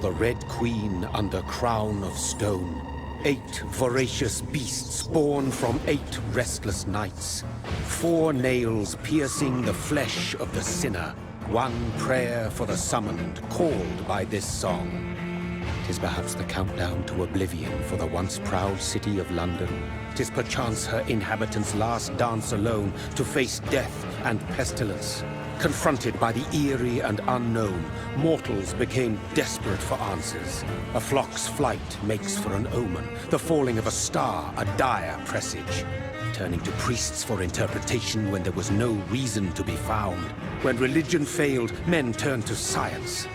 the Red Queen under crown of stone. 8 voracious beasts born from 8 restless nights. 4 nails piercing the flesh of the sinner. 1 prayer for the summoned, called by this song. 'Tis perhaps the countdown to oblivion for the once proud city of London. 'Tis perchance her inhabitants' last dance alone to face death and pestilence. Confronted by the eerie and unknown, mortals became desperate for answers. A flock's flight makes for an omen, the falling of a star a dire presage. Turning to priests for interpretation when there was no reason to be found. When religion failed, men turned to science.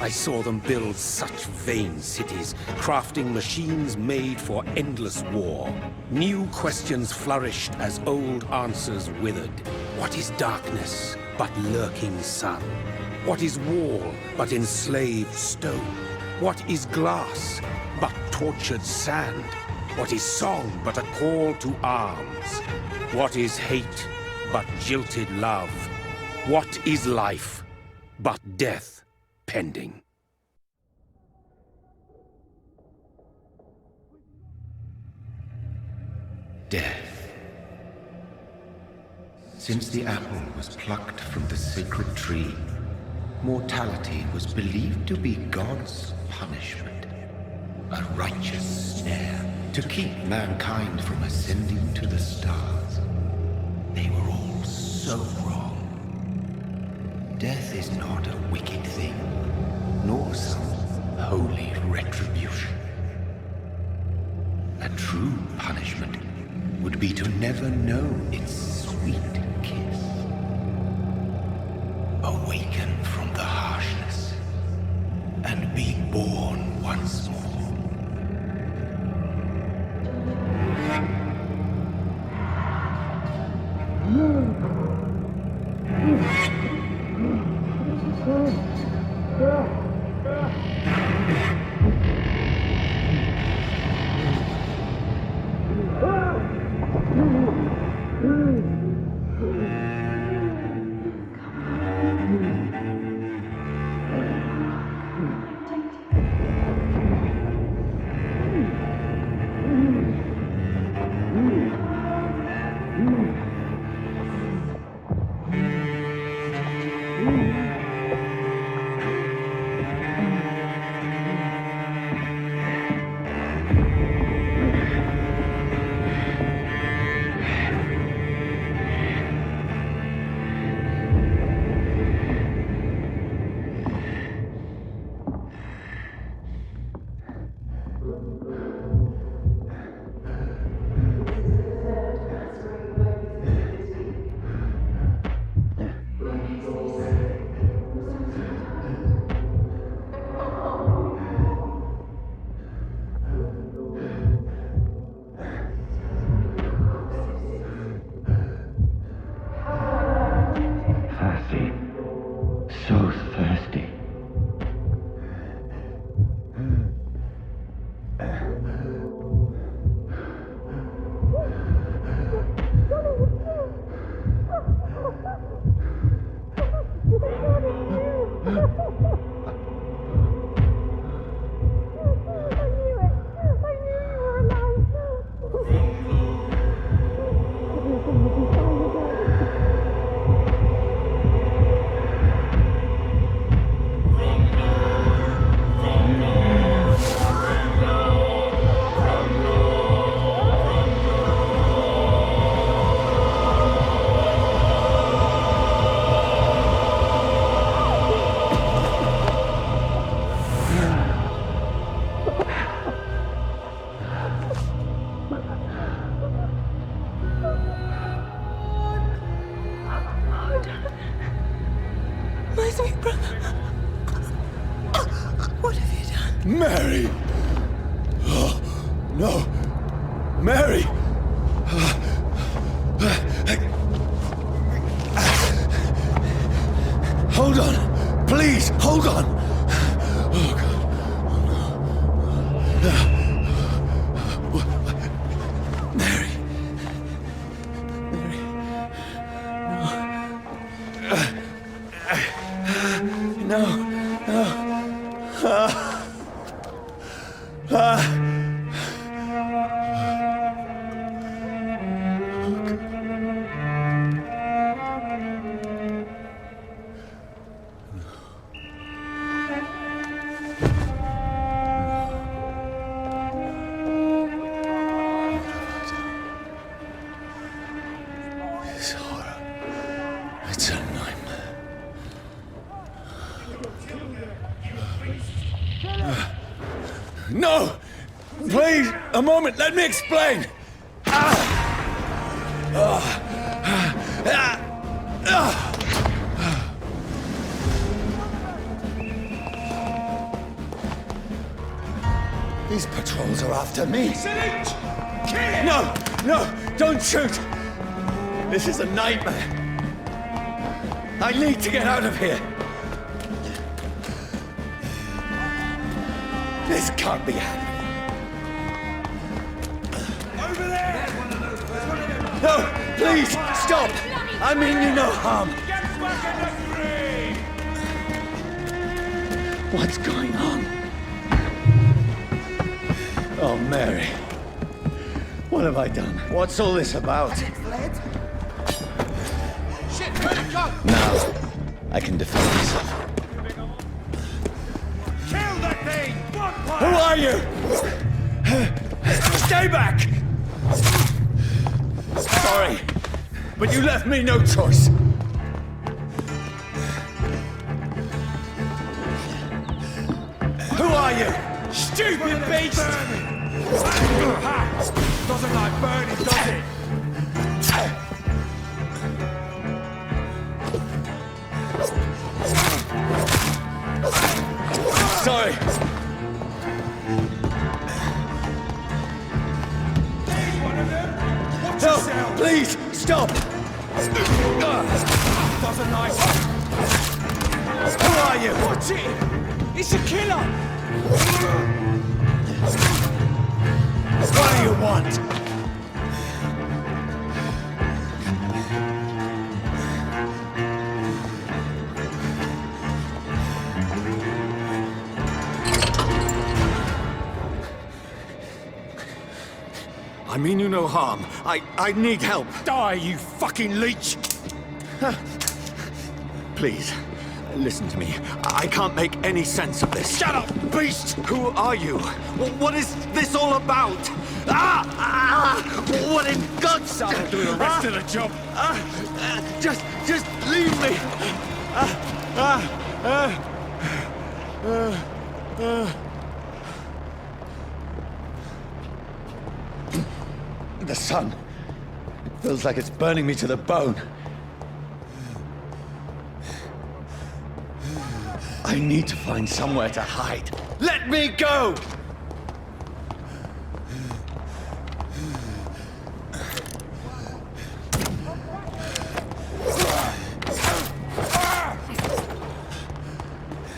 I saw them build such vain cities, crafting machines made for endless war. New questions flourished as old answers withered. What is darkness but lurking sun? What is wall but enslaved stone? What is glass but tortured sand? What is song but a call to arms? What is hate but jilted love? What is life but death pending? Death. Since the apple was plucked from the sacred tree, mortality was believed to be God's punishment. A righteous snare to keep mankind from ascending to the stars. They were all so wrong. Death is not a wicked thing, nor some holy retribution. A true punishment would be to never know its sweet kiss. Awaken from the harshness and be born once more. My sweet brother. What have you done? Mary! Oh, no! Mary! Hold on! Please, hold on! Oh, God. Mary. Mary. No. No. No. No! Please, a moment, let me explain! These patrols are after me. No! No! Don't shoot! This is a nightmare. I need to get out of here. This can't be happening. Over there! No! Please! Stop! I mean you no harm. What's going on? Oh, Mary. What have I done? What's all this about? Now, I can defend myself. Kill that thing! Who are you? Stay back! Sorry, but you left me no choice. Who are you? Stupid beast! Doesn't like burning, does it? Sorry. One of them? Watch No, yourself! please, stop! Doesn't like Who are you? Watch it! It's a killer! What do you want? I mean you no harm. I need help. Die, you fucking leech! Please, listen to me. I can't make any sense of this. Shut up, beast! Who are you? What is this all about? What in God's name? I'll do the rest of the job. Just leave me. The sun. It feels like it's burning me to the bone. I need to find somewhere to hide. Let me go!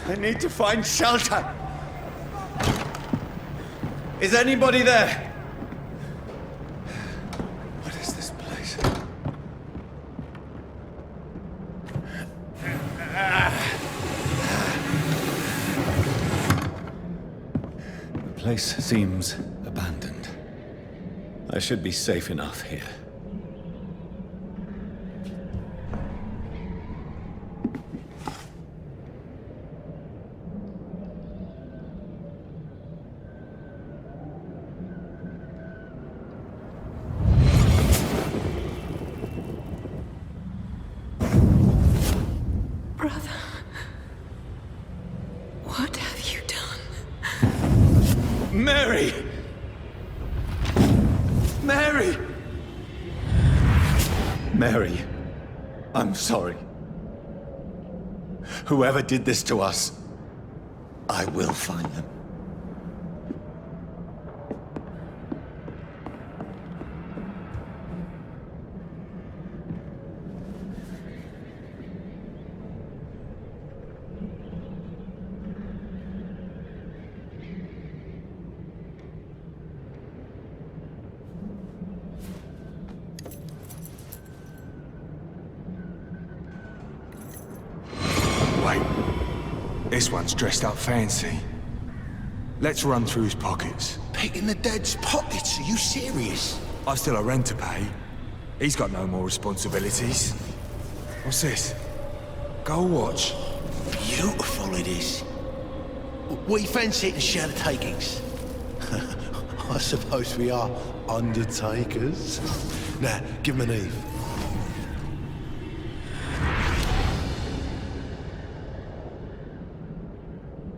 I need to find shelter. Is anybody there? What is this place? The place seems abandoned. I should be safe enough here. Brother, what have you done? Mary! Mary! Mary, I'm sorry. Whoever did this to us, I will find them. Wait. This one's dressed up fancy. Let's run through his pockets. Picking the dead's pockets? Are you serious? I've still a rent to pay. He's got no more responsibilities. What's this? Gold watch. Beautiful it is. We fancy it and share the takings. I suppose we are undertakers. Now, give him an Eve.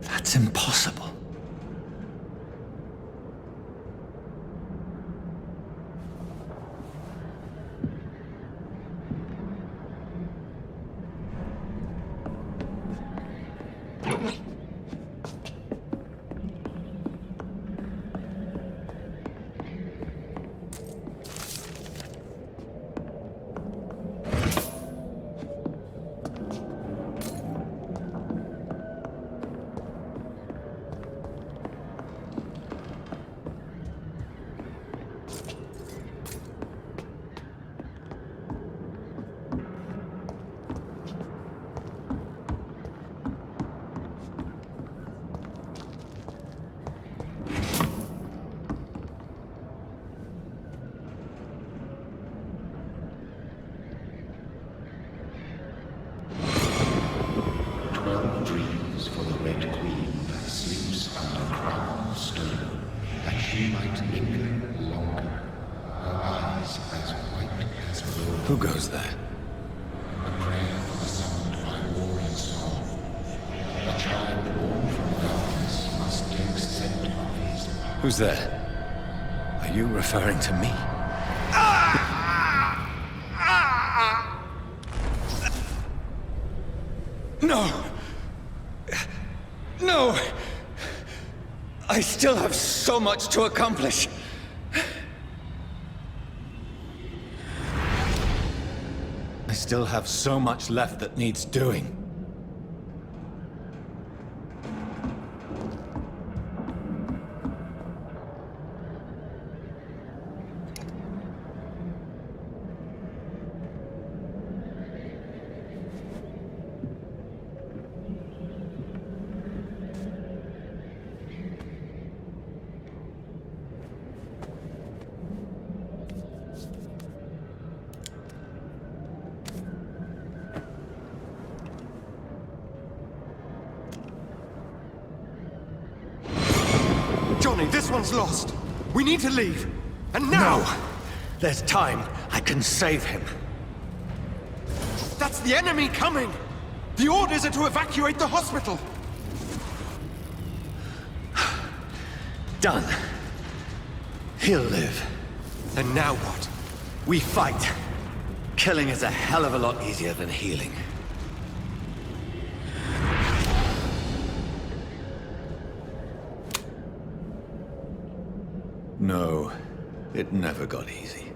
That's impossible. she might linger longer, her eyes as white as wool. Who goes there? A prayer summoned by warring song. A child born from darkness must take scent of his power. Who's there? Are you referring to me? No! No! I still have so much to accomplish. I still have so much left that needs doing. Johnny, this one's lost. We need to leave. And now! No! There's time. I can save him. That's the enemy coming! The orders are to evacuate the hospital! Done. He'll live. And now what? We fight. Killing is a hell of a lot easier than healing. No, it never got easy.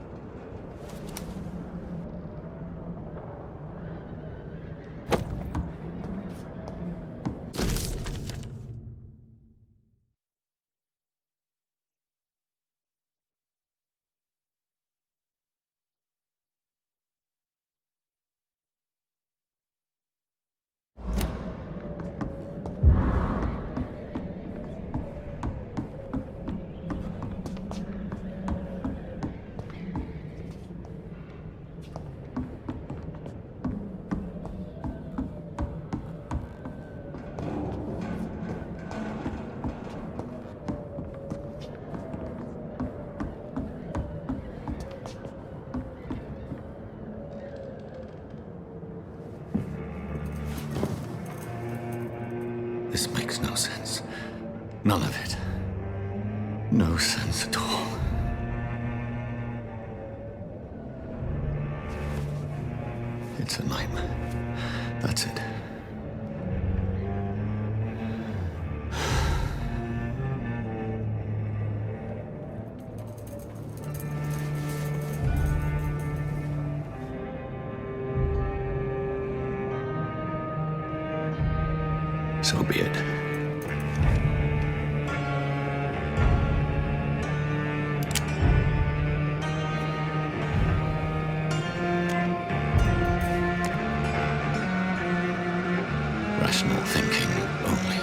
This makes no sense. None of it. No sense at all. It's a nightmare. That's it. So be it. Rational thinking only.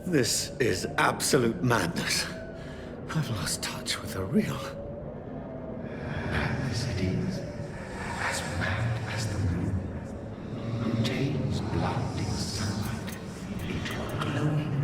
This is absolute madness. I've lost touch with the real. Madness it is, as mad as the moon, who changes blinding sunlight into a glowing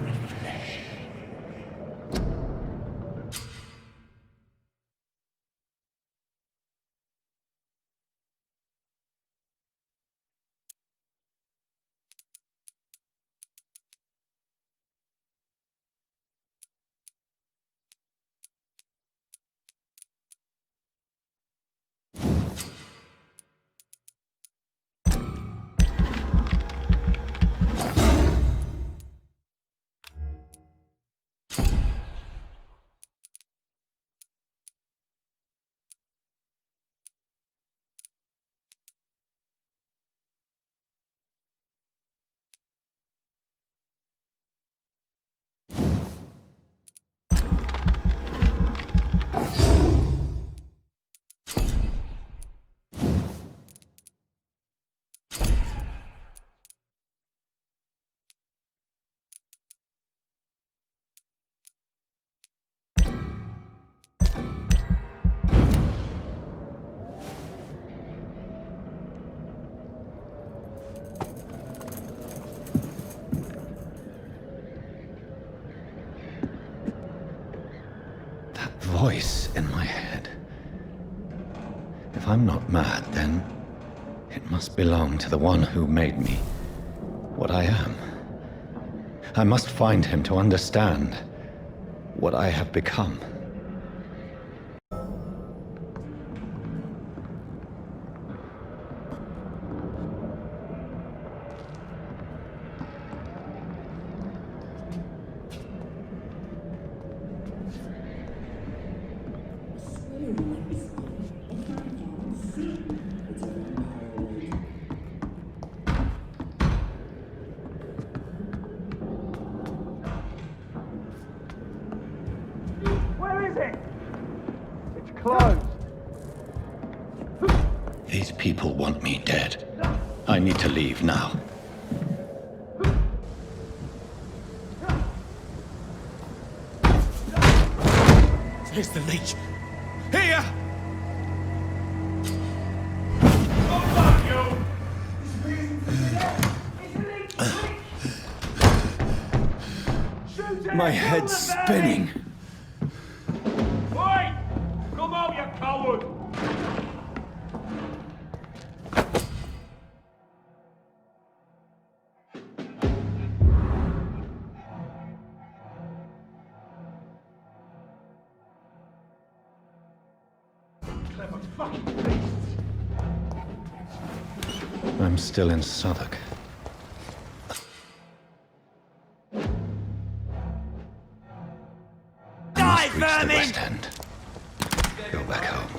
voice in my head. If I'm not mad, then it must belong to the one who made me what I am. I must find him to understand what I have become. These people want me dead. I need to leave now. Here's the leech. Here! My head's spinning. Wait! Come out, you coward! Clever fucking beasts! I'm still in Southwark. I must reach the West End. Go back home.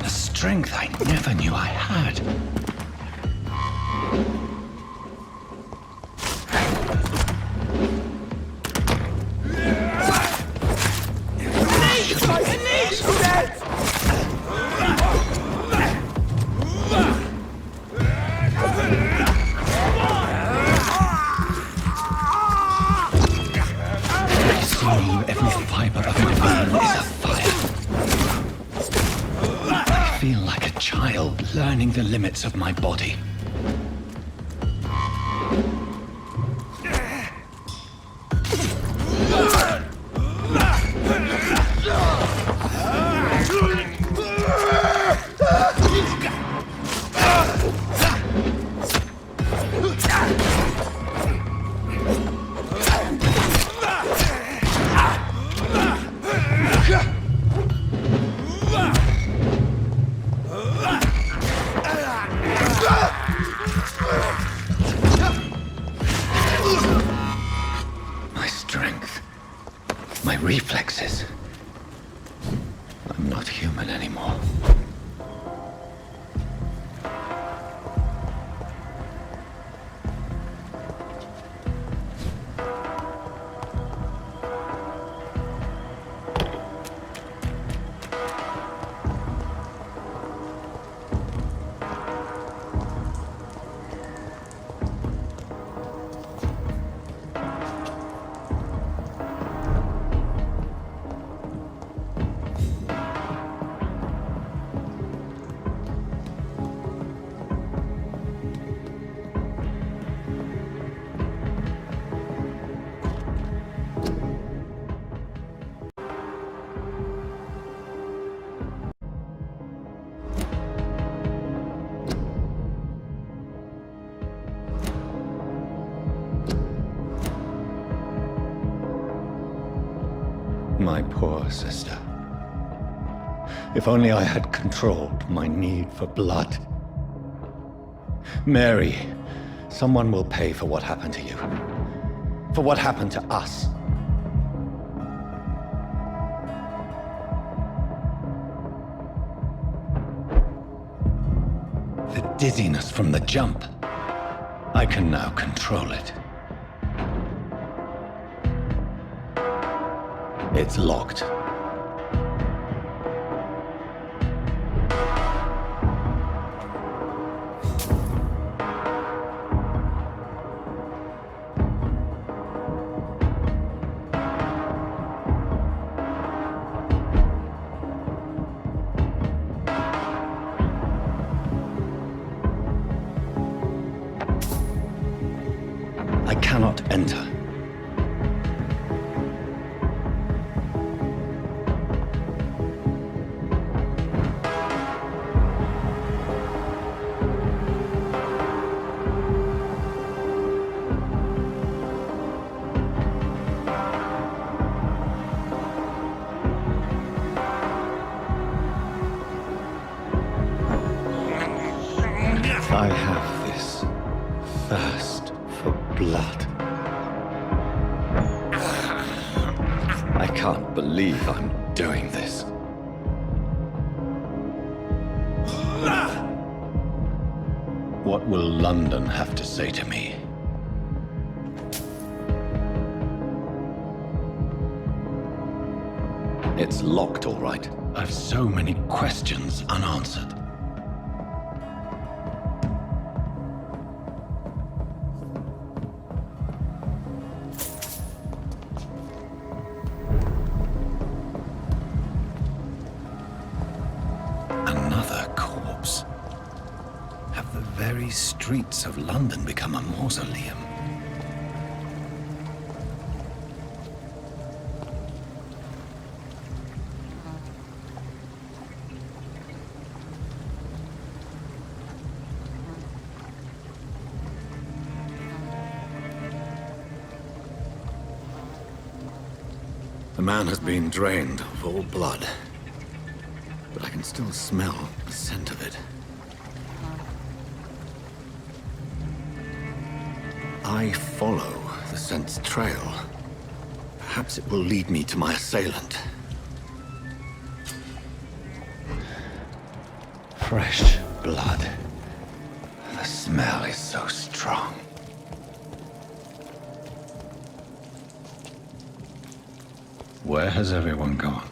The strength I never knew I had. Every fiber of my being is afire. I feel like a child learning the limits of my body. My reflexes. I'm not human anymore. My poor sister. If only I had controlled my need for blood. Mary, someone will pay for what happened to you. For what happened to us. The dizziness from the jump. I can now control it. It's locked. cannot enter. I have this thirst for blood. I can't believe I'm doing this. What will London have to say to me? It's locked, all right. I've so many questions unanswered. Another corpse. Have the very streets of London become a mausoleum? The man has been drained of all blood, but I can still smell the scent of it. I follow the scent's trail. Perhaps it will lead me to my assailant. Fresh blood. The smell is so strong. Where has everyone gone?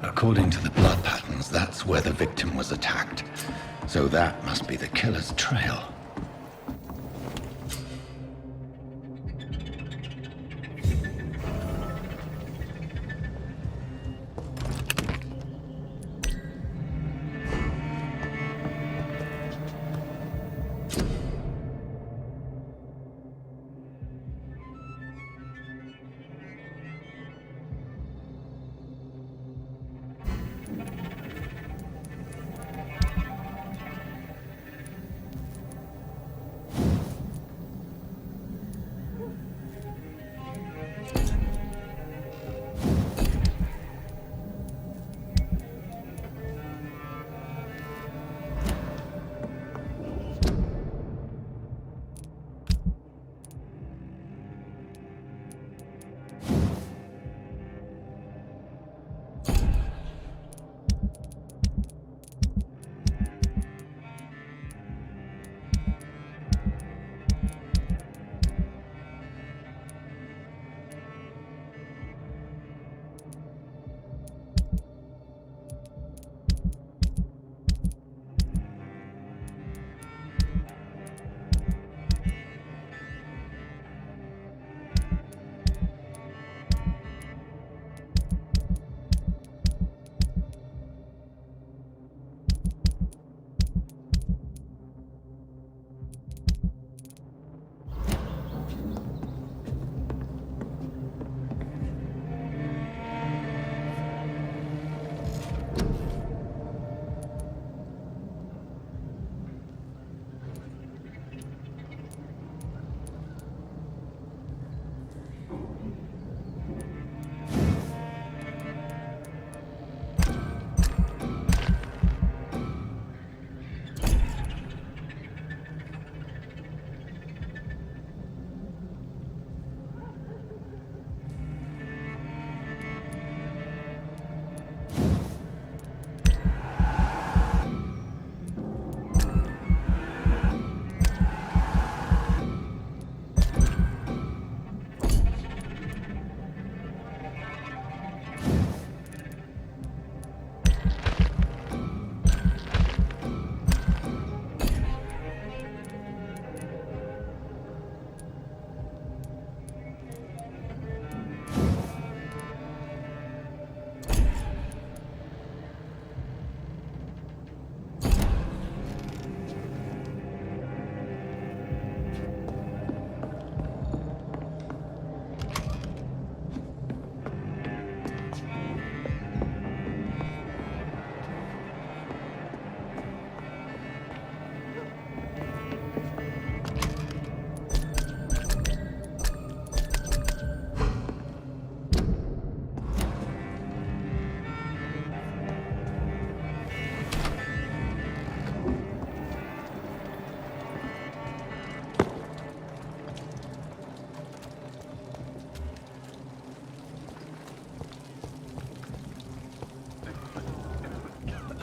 According to the blood patterns, that's where the victim was attacked. So that must be the killer's trail.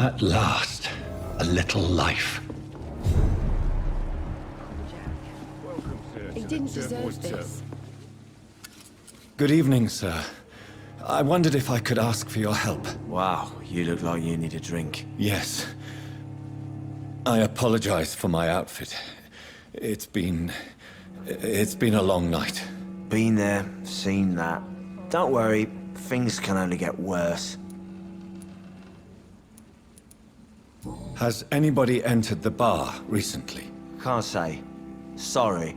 At last, a little life. He didn't deserve this. Good evening, sir. I wondered if I could ask for your help. Wow, you look like you need a drink. Yes. I apologize for my outfit. It's been a long night. Been there, seen that. Don't worry, things can only get worse. Has anybody entered the bar recently? Can't say. Sorry.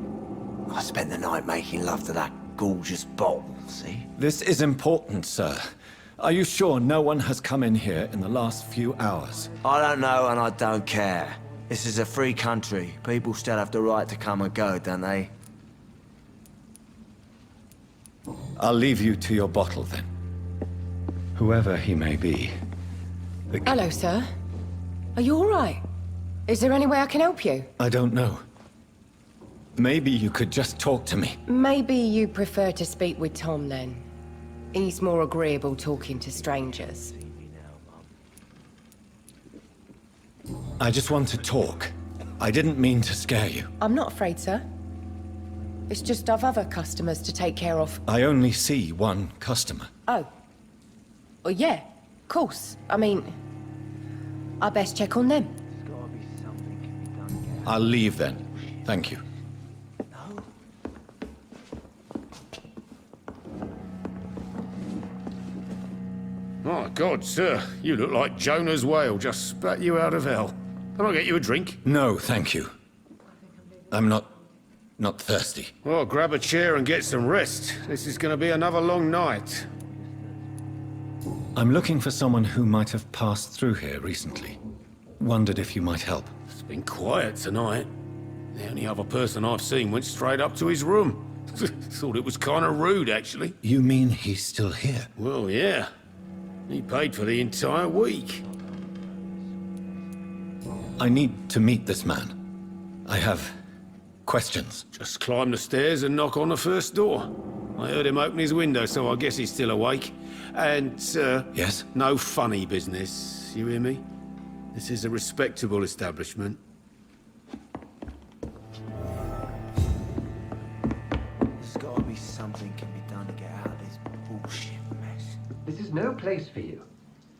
I spent the night making love to that gorgeous bottle, see? This is important, sir. Are you sure no one has come in here in the last few hours? I don't know and I don't care. This is a free country. People still have the right to come and go, don't they? I'll leave you to your bottle then. Whoever he may be. Hello, sir. Are you all right? Is there any way I can help you? I don't know. Maybe you could just talk to me. Maybe you prefer to speak with Tom, then. He's more agreeable talking to strangers. I just want to talk. I didn't mean to scare you. I'm not afraid, sir. It's just I've other customers to take care of. I only see one customer. Oh. Well, yeah, of course. I mean, I best check on them. I'll leave then. Thank you. My God, sir, you look like Jonah's whale just spat you out of hell. Can I get you a drink? No, thank you. I'm not thirsty. Well, grab a chair and get some rest. This is going to be another long night. I'm looking for someone who might have passed through here recently. Wondered if you might help. It's been quiet tonight. The only other person I've seen went straight up to his room. Thought it was kind of rude, actually. You mean he's still here? Well, yeah. He paid for the entire week. I need to meet this man. I have questions. Just climb the stairs and knock on the first door. I heard him open his window, so I guess he's still awake. And, Yes? no funny business. You hear me? This is a respectable establishment. There's gotta be something can be done to get out of this bullshit mess. This is no place for you.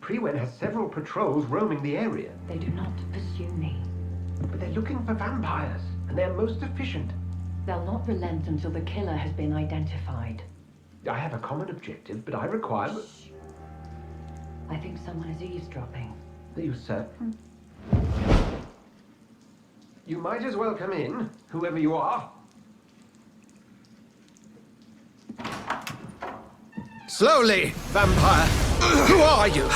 Prewen has several patrols roaming the area, They do not pursue me. but they're looking for vampires, and they're most efficient. They'll not relent until the killer has been identified. I have a common objective, but I require... I think someone is eavesdropping. Are you certain? You might as well come in, whoever you are. Slowly, vampire! Who are you?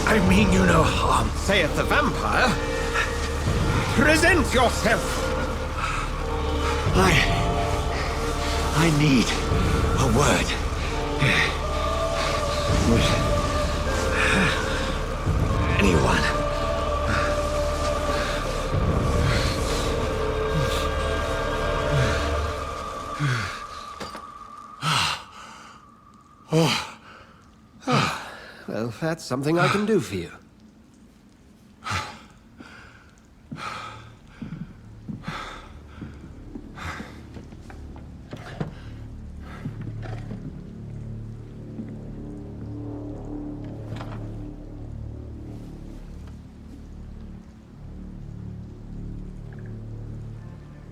I mean you no harm, saith the vampire. Present yourself! I need a word. With anyone. Well, that's something I can do for you.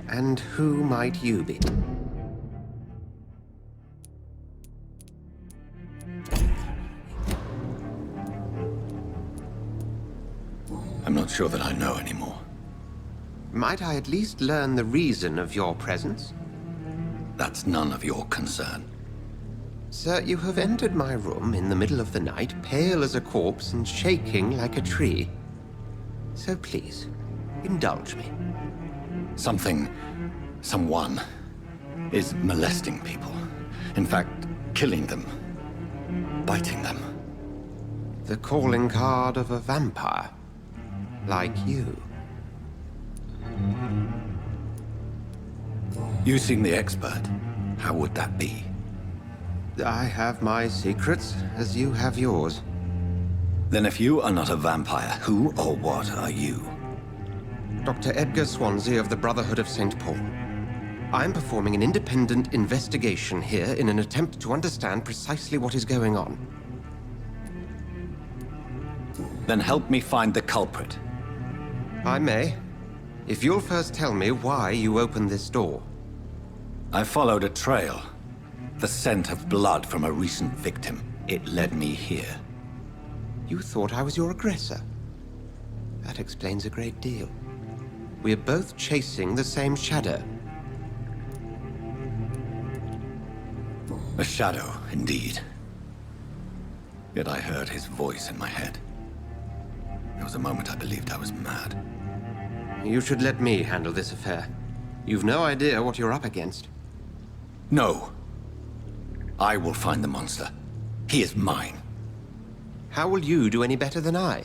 And who might you be? I'm not sure that I know anymore. Might I at least learn the reason of your presence? That's none of your concern. Sir, you have entered my room in the middle of the night, pale as a corpse and shaking like a tree. So please, indulge me. Someone is molesting people. In fact, killing them. Biting them. The calling card of a vampire. Like you. You seem the expert. How would that be? I have my secrets, as you have yours. Then if you are not a vampire, who or what are you? Dr. Edgar Swansea of the Brotherhood of St. Paul. I'm performing an independent investigation here in an attempt to understand precisely what is going on. Then help me find the culprit. I may. If you'll first tell me why you opened this door. I followed a trail. The scent of blood from a recent victim. It led me here. You thought I was your aggressor. That explains a great deal. We're both chasing the same shadow. A shadow, indeed. Yet I heard his voice in my head. There was a moment I believed I was mad. You should let me handle this affair. You've no idea what you're up against. No. I will find the monster. He is mine. How will you do any better than I?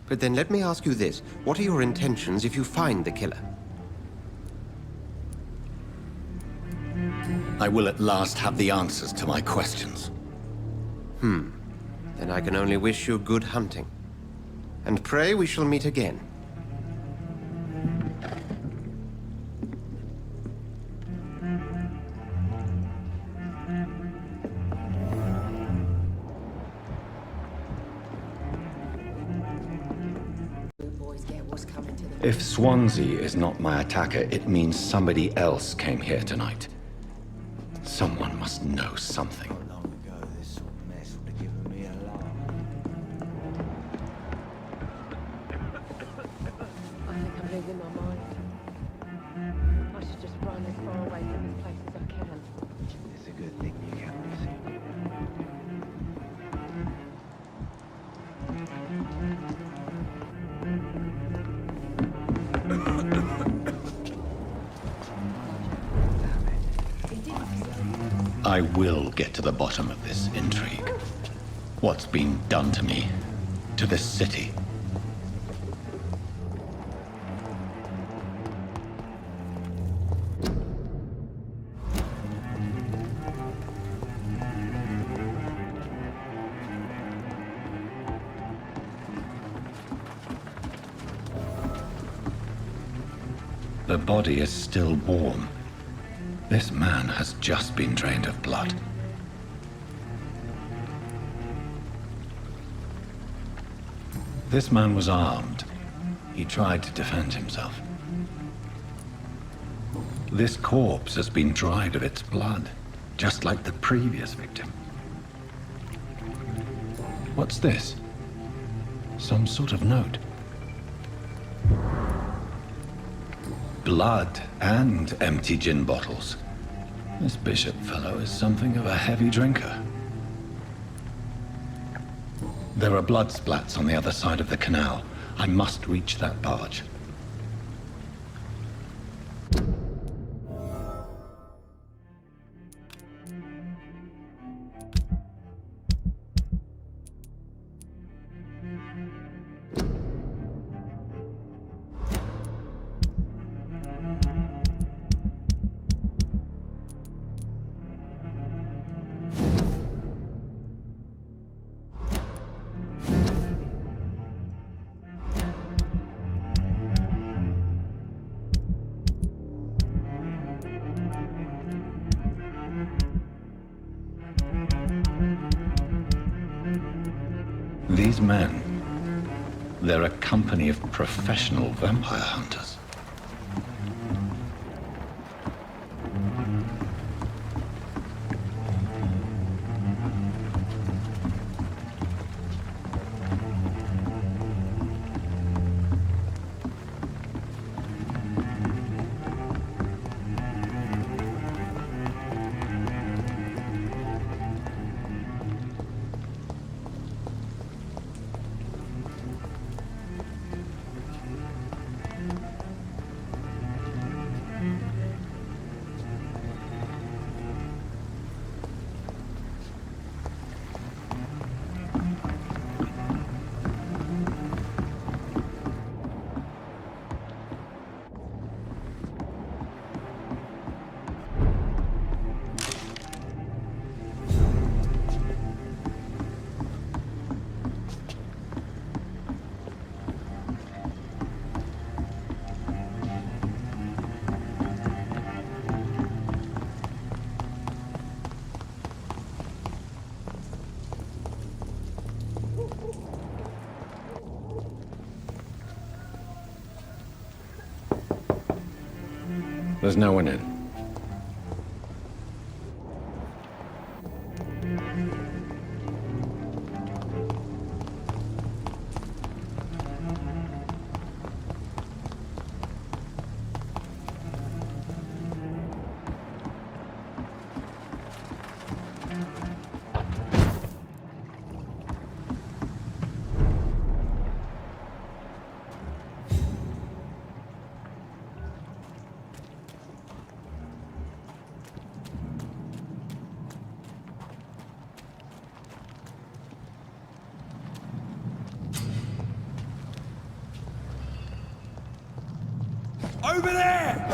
But then let me ask you this. What are your intentions if you find the killer? I will at last have the answers to my questions. Then I can only wish you good hunting. And pray we shall meet again. If Swansea is not my attacker, it means somebody else came here tonight. Someone must know something. I think I'm losing my mind. I should just run as far away from this place as I can. It's a good thing you can't see. I will get to the bottom of this intrigue. What's been done to me, to this city. The body is still warm. This man has just been drained of blood. This man was armed. He tried to defend himself. This corpse has been dried of its blood, just like the previous victim. What's this? Some sort of note. Blood and empty gin bottles. This bishop fellow is something of a heavy drinker. There are blood splats on the other side of the canal. I must reach that barge. These men, they're a company of professional vampire hunters. There's no one in. Over there!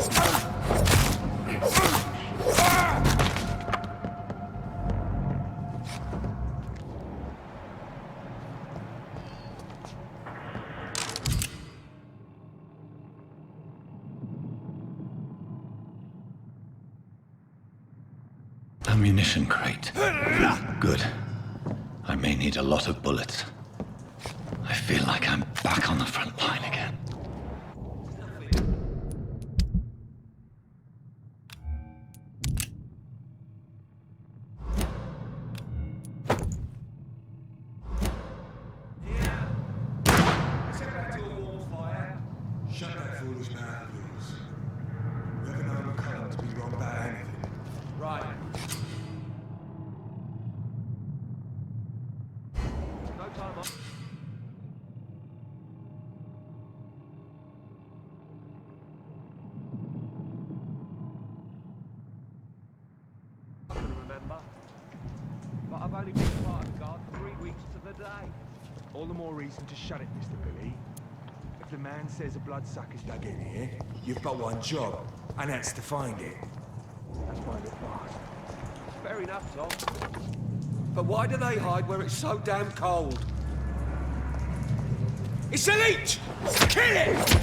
Ammunition crate. Good. I may need a lot of bullets. I feel like I'm back on the front line again. Shut that foolish mouth, please. We have an armor column to be wrong about anything. Right. No time off. I can remember. But I've only been part of the guard for 3 weeks to the day. All the more reason to shut it, Mr. Billy. If the man says a bloodsucker's dug in here, you've got one job, and that's to find it. That's find it fast. Fair enough, Tom. But why do they hide where it's so damn cold? It's a leech! Kill it!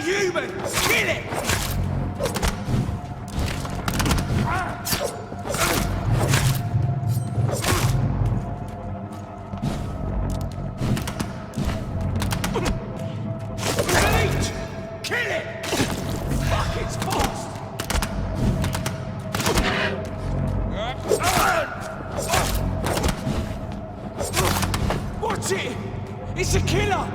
Human! Kill it! Delete! Kill it! Fuck, it's fast! Watch it! It's a killer!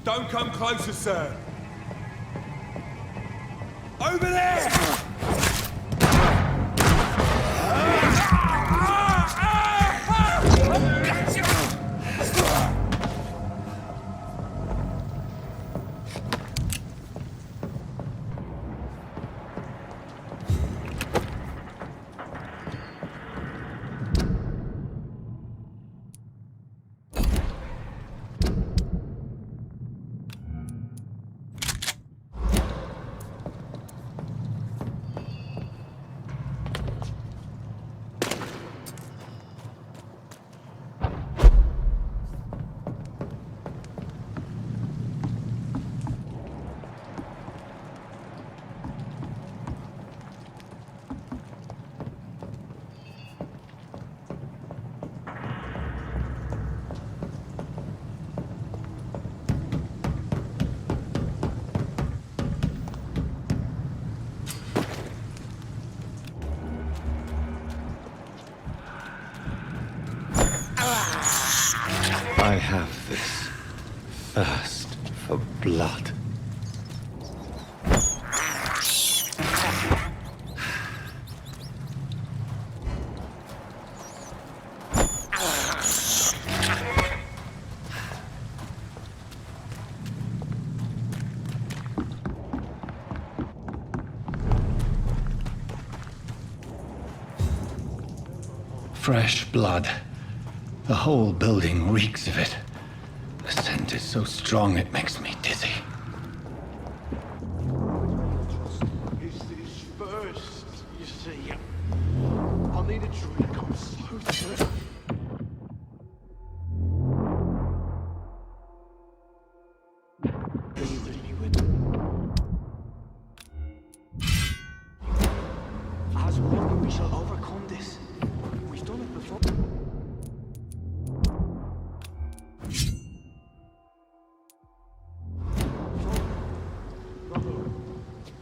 Don't come closer, sir. Over there! I have this thirst for blood. Fresh blood. The whole building reeks of it. The scent is so strong it makes me dizzy. Is this first, you see? I need a drink, I'm so thirsty. As one, we shall overcome this. We've done it before.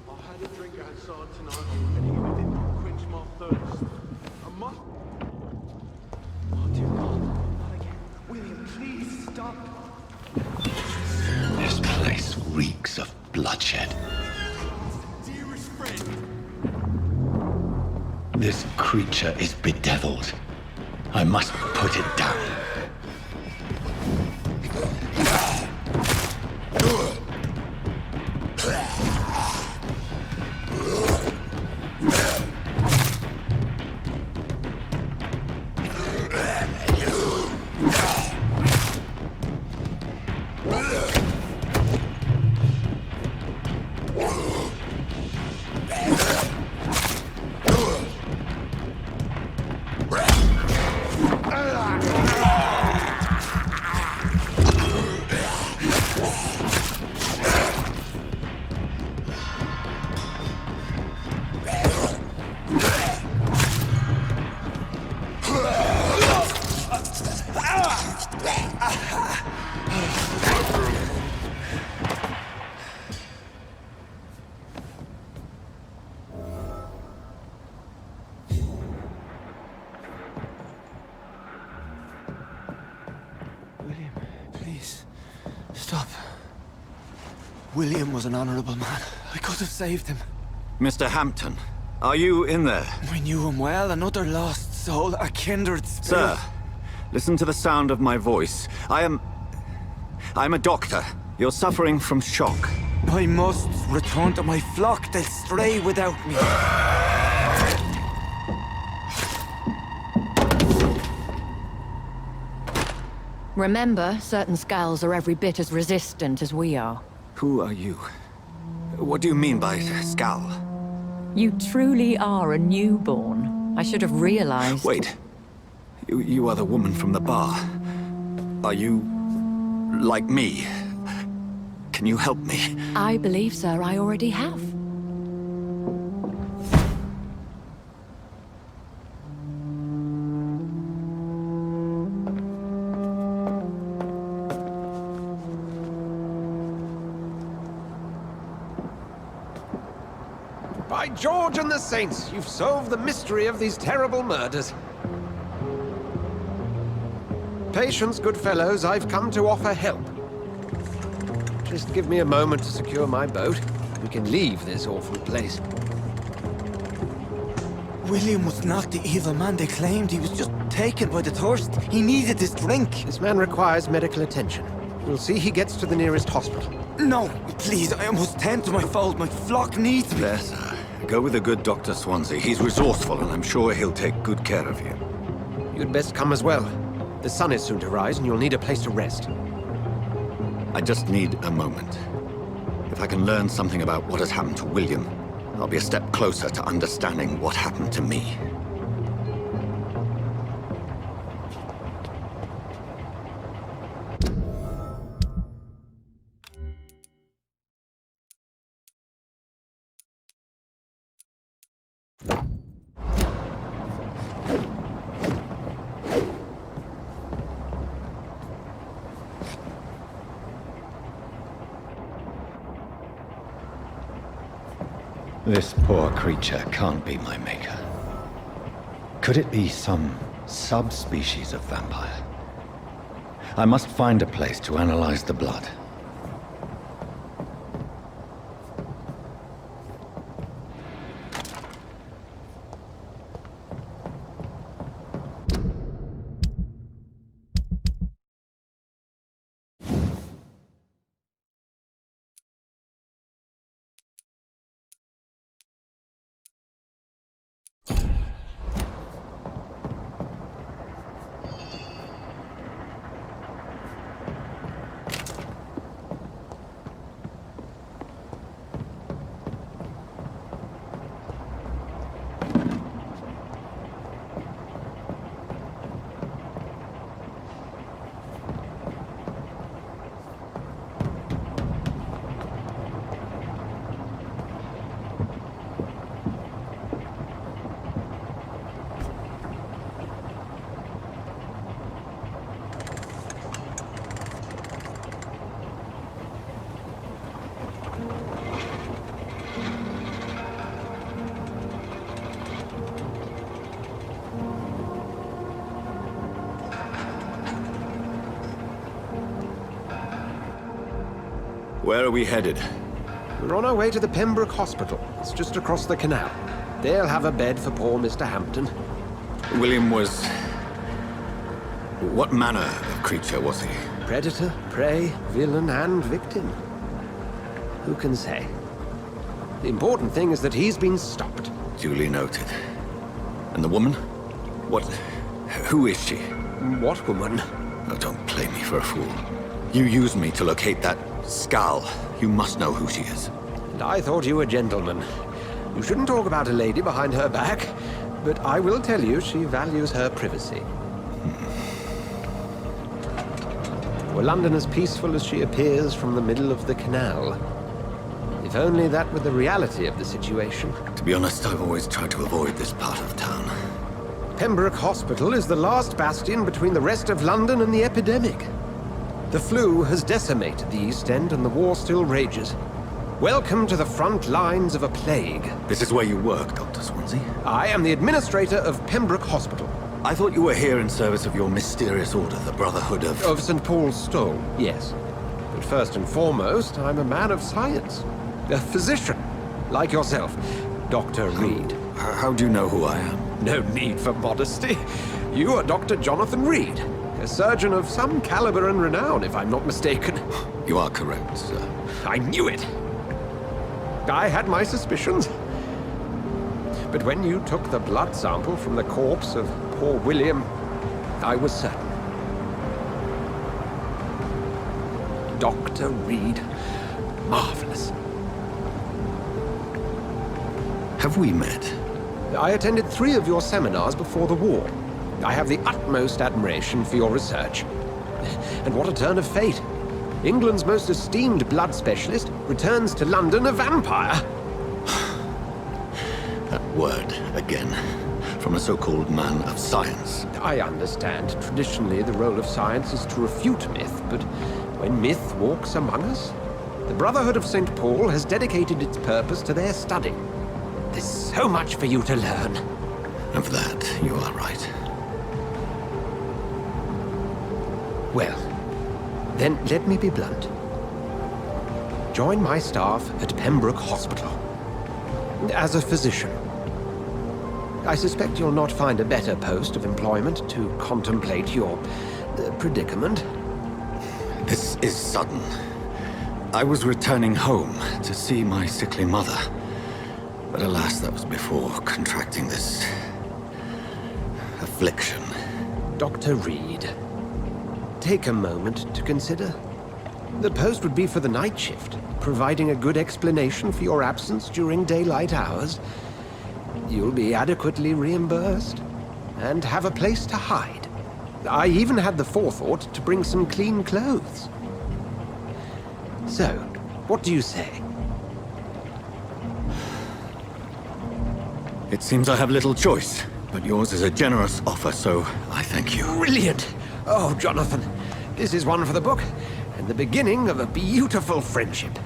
I had a drink outside tonight, and even it did not quench my thirst. I must. Oh dear God, not again. William, please stop. This place reeks of bloodshed. Dearest friend. This creature is bedeviled. I must put it down. William, please, stop. William was an honorable man. I could have saved him. Mr. Hampton, are you in there? We knew him well, another lost soul, a kindred spirit. Sir, listen to the sound of my voice. I'm a doctor. You're suffering from shock. I must return to my flock. They'll stray without me. Remember, certain skulls are every bit as resistant as we are. Who are you? What do you mean by Skal? You truly are a newborn. I should have realized. Wait. You are the woman from the bar. Are you like me? Can you help me? I believe, sir, I already have. By George and the Saints, you've solved the mystery of these terrible murders. Patience, good fellows, I've come to offer help. Just give me a moment to secure my boat. We can leave this awful place. William was not the evil man they claimed. He was just taken by the thirst. He needed this drink. This man requires medical attention. We'll see he gets to the nearest hospital. No, please, I must tend to my fold. My flock needs me. There, sir. Go with the good Dr. Swansea. He's resourceful, and I'm sure he'll take good care of you. You'd best come as well. The sun is soon to rise, and you'll need a place to rest. I just need a moment. If I can learn something about what has happened to William, I'll be a step closer to understanding what happened to me. This poor creature can't be my maker. Could it be some subspecies of vampire? I must find a place to analyze the blood. Where are we headed? We're on our way to the Pembroke Hospital. It's just across the canal. They'll have a bed for poor Mr. Hampton. William was... What manner of creature was he? Predator, prey, villain, and victim. Who can say? The important thing is that he's been stopped. Duly noted. And the woman? What... Who is she? What woman? Oh, don't play me for a fool. You used me to locate that skull. You must know who she is. And I thought you a gentleman. You shouldn't talk about a lady behind her back, but I will tell you she values her privacy. Were London as peaceful as she appears from the middle of the canal? If only that were the reality of the situation. To be honest, I've always tried to avoid this part of town. Pembroke Hospital is the last bastion between the rest of London and the epidemic. The flu has decimated the East End and the war still rages. Welcome to the front lines of a plague. This is where you work, Dr. Swansea? I am the administrator of Pembroke Hospital. I thought you were here in service of your mysterious order, the Brotherhood of... Of St. Paul's Stole, yes. But first and foremost, I'm a man of science. A physician, like yourself, Dr. Reed. How do you know who I am? No need for modesty. You are Dr. Jonathan Reed, a surgeon of some caliber and renown, if I'm not mistaken. You are correct, sir. I knew it! I had my suspicions. But when you took the blood sample from the corpse of poor William, I was certain. Dr. Reed. Marvelous. Have we met? I attended 3 of your seminars before the war. I have the utmost admiration for your research. And what a turn of fate. England's most esteemed blood specialist returns to London a vampire. That word, again. From a so-called man of science. I understand. Traditionally, the role of science is to refute myth, but when myth walks among us, the Brotherhood of St. Paul has dedicated its purpose to their study. There's so much for you to learn. Of that, you are right. Well, then let me be blunt. Join my staff at Pembroke Hospital. As a physician. I suspect you'll not find a better post of employment to contemplate your predicament. This is sudden. I was returning home to see my sickly mother. But alas, that was before contracting this... affliction. Dr. Reed, take a moment to consider. The post would be for the night shift, providing a good explanation for your absence during daylight hours. You'll be adequately reimbursed, and have a place to hide. I even had the forethought to bring some clean clothes. So, what do you say? It seems I have little choice, but yours is a generous offer, so I thank you. Brilliant! Oh, Jonathan, this is one for the book, and the beginning of a beautiful friendship.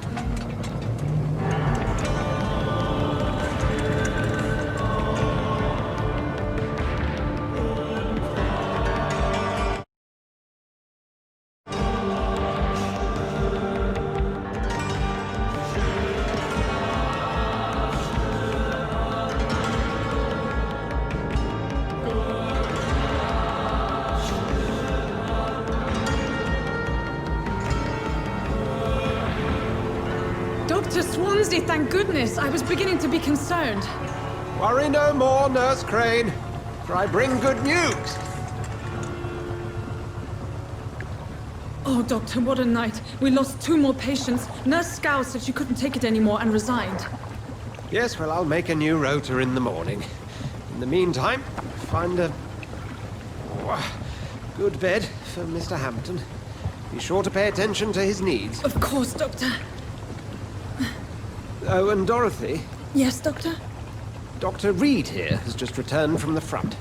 Really, thank goodness. I was beginning to be concerned. Worry no more, Nurse Crane, for I bring good news. Oh, Doctor, what a night. We lost 2 more patients. Nurse Scow said she couldn't take it anymore and resigned. Yes, well, I'll make a new rota in the morning. In the meantime, find a good bed for Mr. Hampton. Be sure to pay attention to his needs. Of course, Doctor. Oh, and Dorothy? Yes, Doctor? Dr. Reed here has just returned from the front.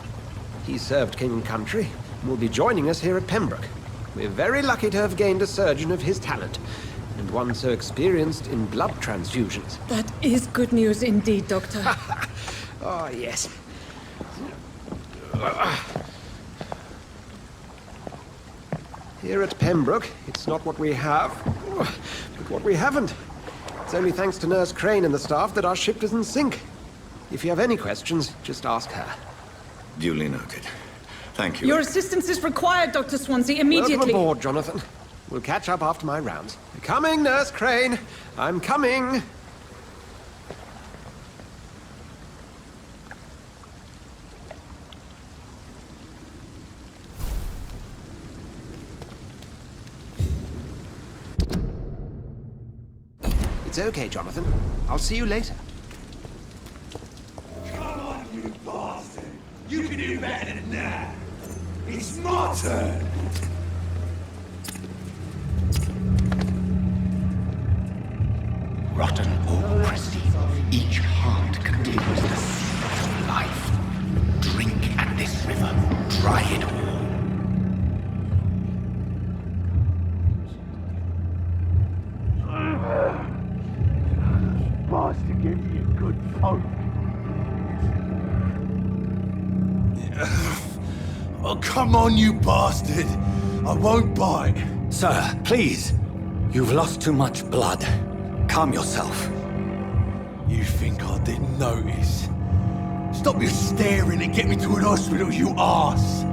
He served King and Country and will be joining us here at Pembroke. We're very lucky to have gained a surgeon of his talent, and one so experienced in blood transfusions. That is good news indeed, Doctor. Oh, yes. Here at Pembroke, it's not what we have, but what we haven't. It's only thanks to Nurse Crane and the staff that our ship doesn't sink. If you have any questions, just ask her. Duly noted. Thank you. Your assistance is required, Dr. Swansea, immediately. Welcome aboard, Jonathan. We'll catch up after my rounds. Coming, Nurse Crane. I'm coming. It's okay, Jonathan. I'll see you later. Come on, you bastard! You can do better than that! It's my turn! Rotten or crusty, each heart contains the seed of life. Drink at this river, dry it all. Bastard gave me a good phone. Oh, come on, you bastard! I won't bite. Sir, please. You've lost too much blood. Calm yourself. You think I didn't notice? Stop your staring and get me to an hospital, you arse!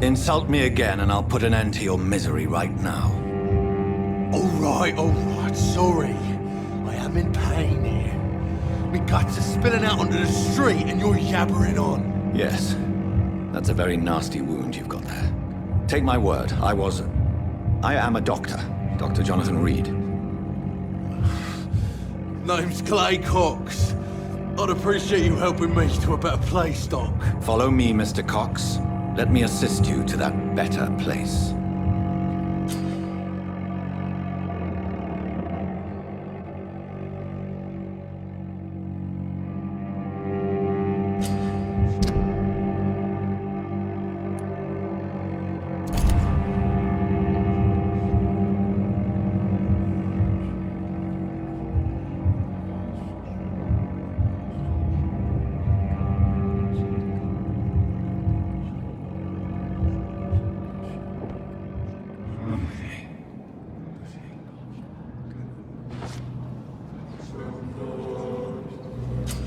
Insult me again and I'll put an end to your misery right now. Alright, sorry. I am in pain here. Me guts are spilling out onto the street and you're yabbering on. Yes. That's a very nasty wound you've got there. Take my word, I am a doctor. Dr. Jonathan Reed. Name's Clay Cox. I'd appreciate you helping me to a better place, Doc. Follow me, Mr. Cox. Let me assist you to that better place.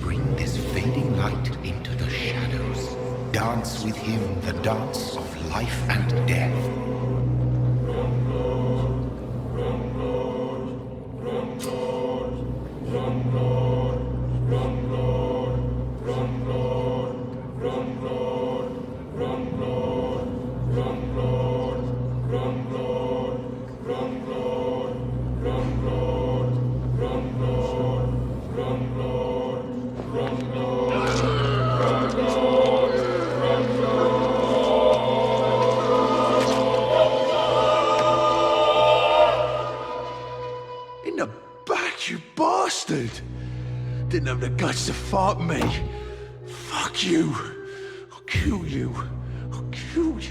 Bring this fading light into the shadows. Dance with him the dance of life and death. In the back, you bastard! Didn't have the guts to fight me. Fuck you. I'll kill you. I'll kill you.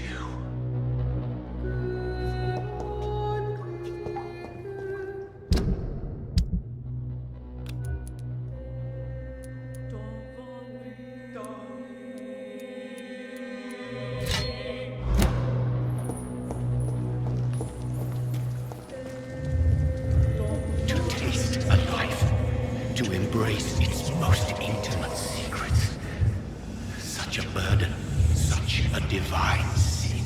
To taste a life, to embrace its most intimate secrets. Such a burden, such a divine sin.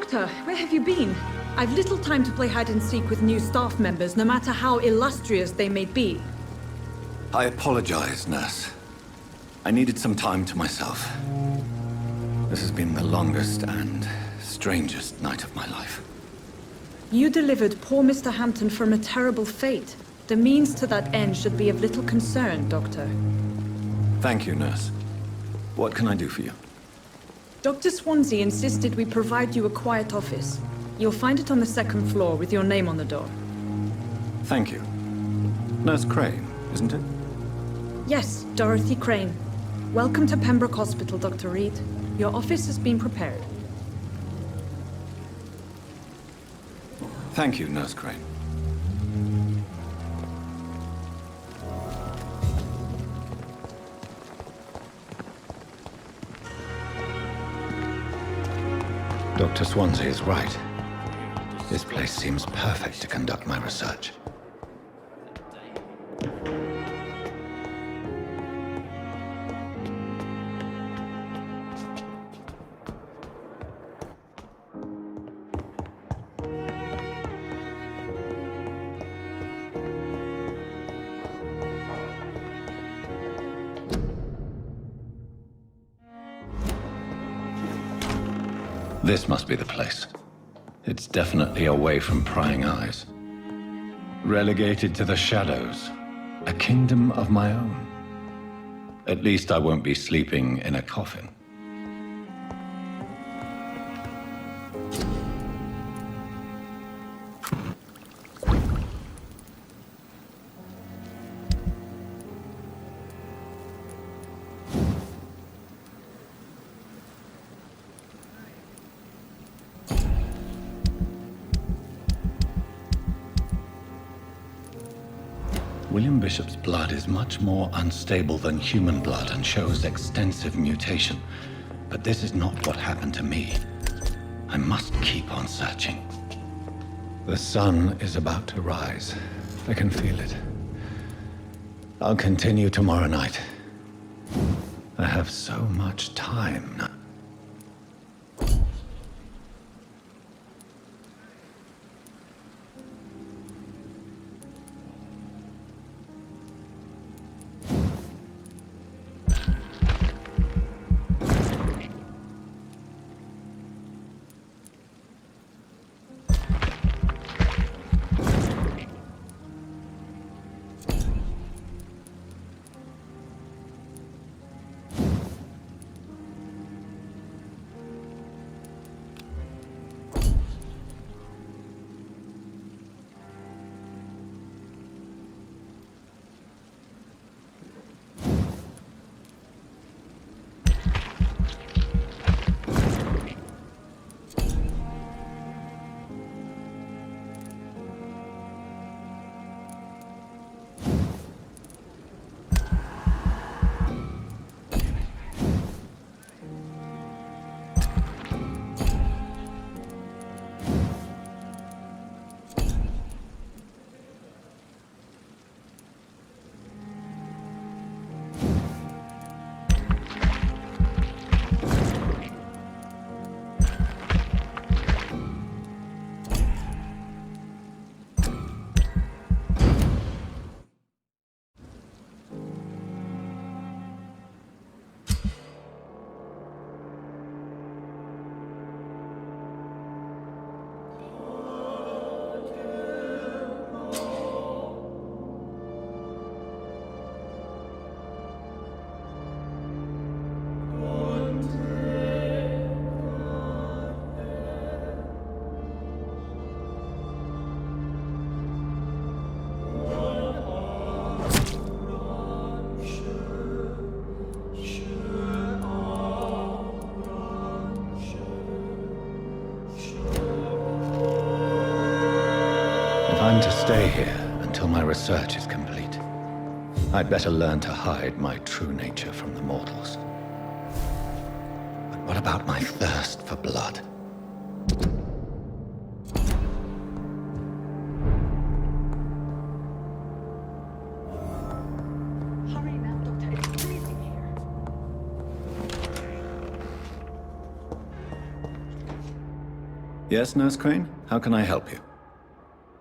Doctor, where have you been? I've little time to play hide and seek with new staff members, no matter how illustrious they may be. I apologize, nurse. I needed some time to myself. This has been the longest and strangest night of my life. You delivered poor Mr. Hampton from a terrible fate. The means to that end should be of little concern, Doctor. Thank you, nurse. What can I do for you? Dr. Swansea insisted we provide you a quiet office. You'll find it on the second floor with your name on the door. Thank you. Nurse Crane, isn't it? Yes, Dorothy Crane. Welcome to Pembroke Hospital, Dr. Reed. Your office has been prepared. Thank you, Nurse Crane. Dr. Swansea is right. This place seems perfect to conduct my research. This must be the place. It's definitely away from prying eyes. Relegated to the shadows. A kingdom of my own. At least I won't be sleeping in a coffin. William Bishop's blood is much more unstable than human blood and shows extensive mutation. But this is not what happened to me. I must keep on searching. The sun is about to rise. I can feel it. I'll continue tomorrow night. I have so much time now. I'm to stay here until my research is complete. I'd better learn to hide my true nature from the mortals. But what about my thirst for blood? Hurry now, Doctor. It's freezing here. Yes, Nurse Crane? How can I help you?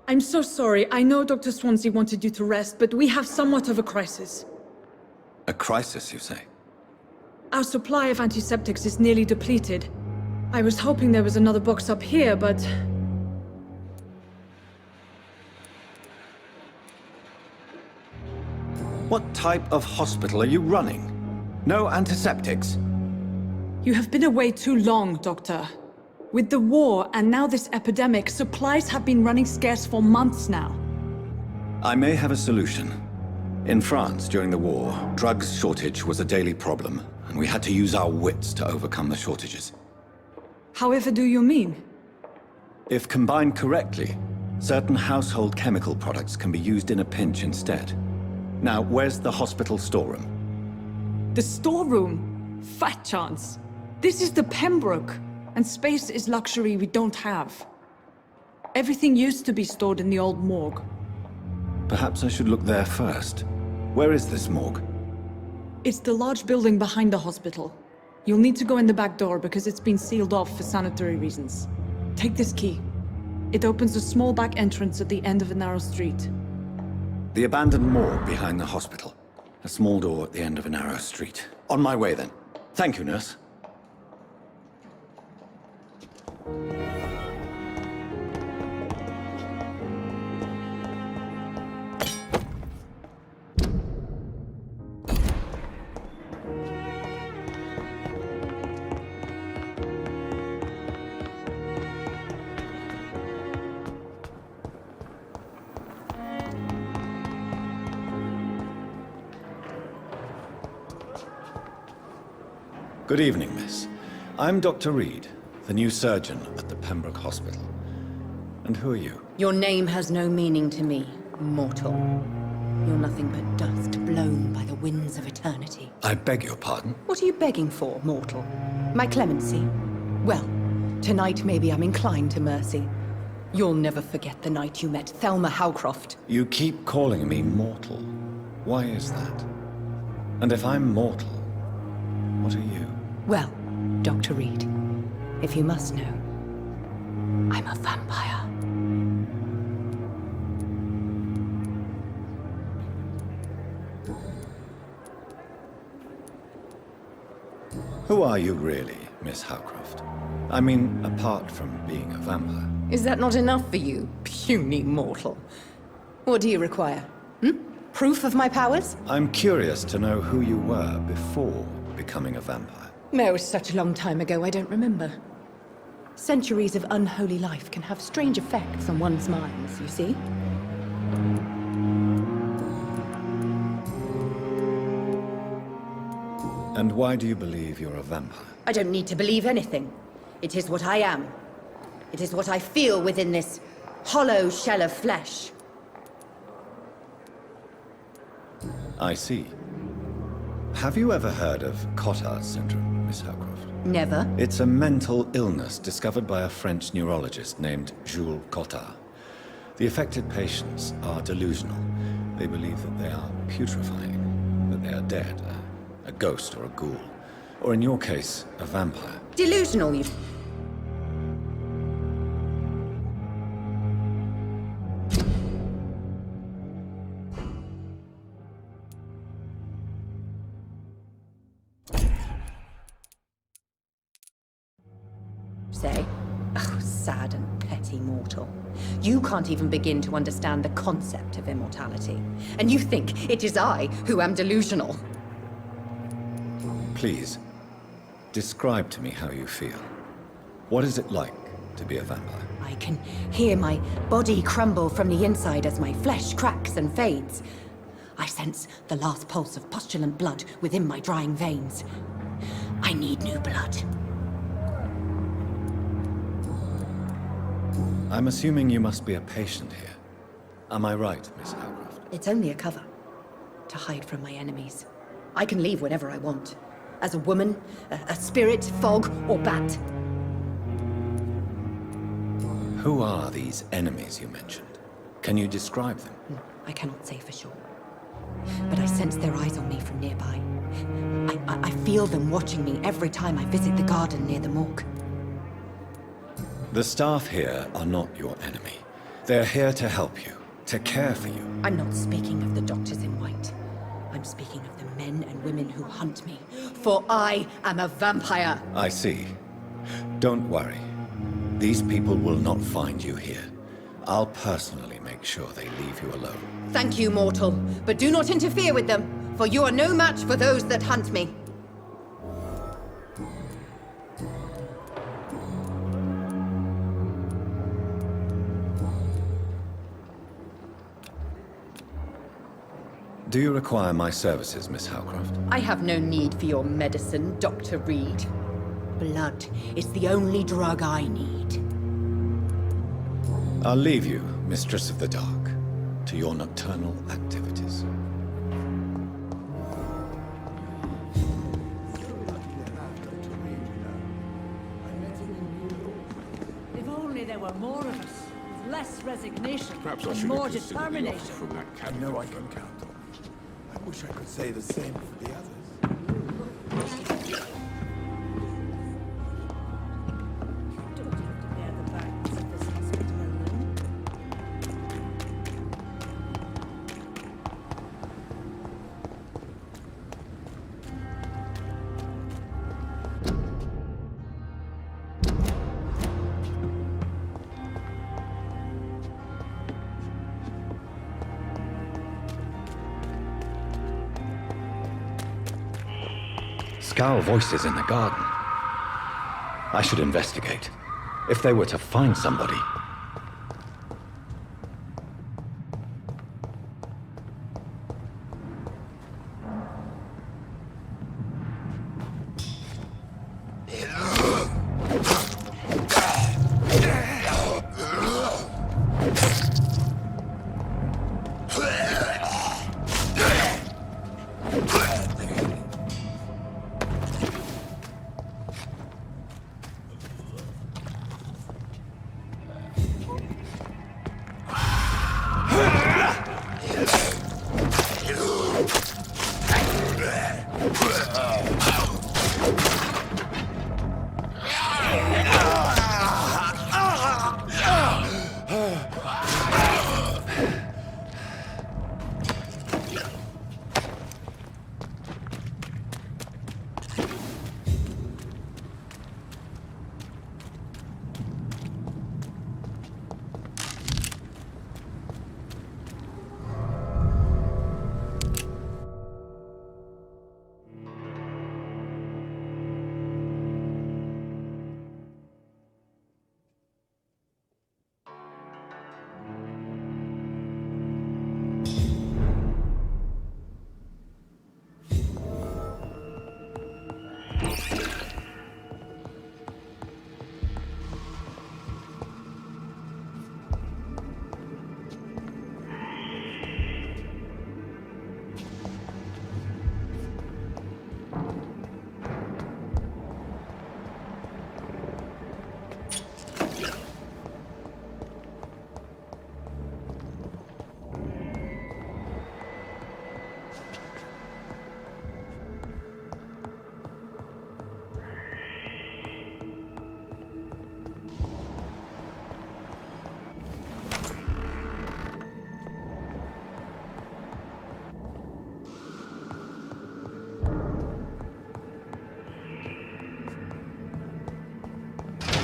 I'm so sorry. I know Dr. Swansea wanted you to rest, but we have somewhat of a crisis. A crisis, you say? Our supply of antiseptics is nearly depleted. I was hoping there was another box up here, but... What type of hospital are you running? No antiseptics? You have been away too long, Doctor. With the war and now this epidemic, supplies have been running scarce for months now. I may have a solution. In France, during the war, drugs shortage was a daily problem, and we had to use our wits to overcome the shortages. However do you mean? If combined correctly, certain household chemical products can be used in a pinch instead. Now, where's the hospital storeroom? The storeroom? Fat chance. This is the Pembroke, and space is luxury we don't have. Everything used to be stored in the old morgue. Perhaps I should look there first. Where is this morgue? It's the large building behind the hospital. You'll need to go in the back door because it's been sealed off for sanitary reasons. Take this key. It opens a small back entrance at the end of a narrow street. The abandoned morgue behind the hospital. A small door at the end of a narrow street. On my way, then. Thank you, nurse. Good evening, miss. I'm Dr. Reed, the new surgeon at the Pembroke Hospital. And who are you? Your name has no meaning to me, mortal. You're nothing but dust blown by the winds of eternity. I beg your pardon? What are you begging for, mortal? My clemency? Well, tonight maybe I'm inclined to mercy. You'll never forget the night you met Thelma Howcroft. You keep calling me mortal. Why is that? And if I'm mortal, what are you? Well, Dr. Reed, if you must know, I'm a vampire. Who are you really, Miss Howcroft? I mean, apart from being a vampire. Is that not enough for you, puny mortal? What do you require? Proof of my powers? I'm curious to know who you were before becoming a vampire. It was such a long time ago, I don't remember. Centuries of unholy life can have strange effects on one's minds, you see? And why do you believe you're a vampire? I don't need to believe anything. It is what I am. It is what I feel within this hollow shell of flesh. I see. Have you ever heard of Cotard syndrome, Miss Howcroft? Never. It's a mental illness discovered by a French neurologist named Jules Cotard. The affected patients are delusional. They believe that they are putrefying, that they are dead, a ghost or a ghoul. Or in your case, a vampire. Delusional, you... say? Oh, sad and petty mortal. You can't even begin to understand the concept of immortality. And you think it is I who am delusional. Please, describe to me how you feel. What is it like to be a vampire? I can hear my body crumble from the inside as my flesh cracks and fades. I sense the last pulse of postulant blood within my drying veins. I need new blood. I'm assuming you must be a patient here. Am I right, Miss Howcroft? It's only a cover. To hide from my enemies. I can leave whenever I want. As a woman, a spirit, fog, or bat. Who are these enemies you mentioned? Can you describe them? No, I cannot say for sure. But I sense their eyes on me from nearby. I feel them watching me every time I visit the garden near the morgue. The staff here are not your enemy. They're here to help you, to care for you. I'm not speaking of the doctors in white. I'm speaking of the men and women who hunt me. For I am a vampire. I see. Don't worry. These people will not find you here. I'll personally make sure they leave you alone. Thank you, mortal. But do not interfere with them, for you are no match for those that hunt me. Do you require my services, Miss Howcroft? I have no need for your medicine, Dr. Reed. Blood is the only drug I need. I'll leave you, Mistress of the Dark, to your nocturnal activities. If only there were more of us, with less resignation Perhaps I and should more have considered the offer determination. from that I cabin. know I can count on you. I wish I could say the same for the others. Don't have to bear the burdens of this hospital alone. Scowl voices in the garden. I should investigate. If they were to find somebody.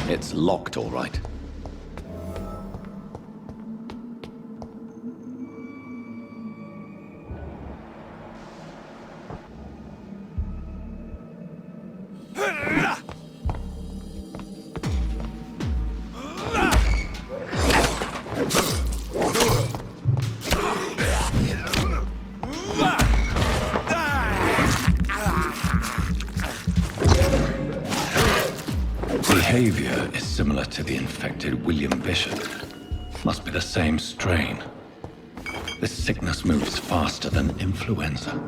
It's locked, all right. Behavior is similar to the infected William Bishop. Must be the same strain. This sickness moves faster than influenza.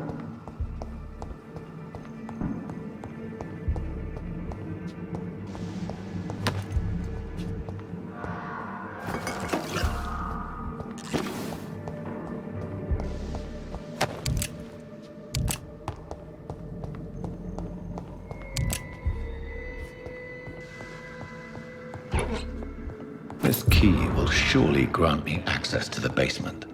surely grant me access to the basement.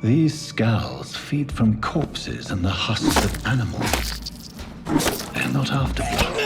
These skulls feed from corpses and the husks of animals. They're not after blood.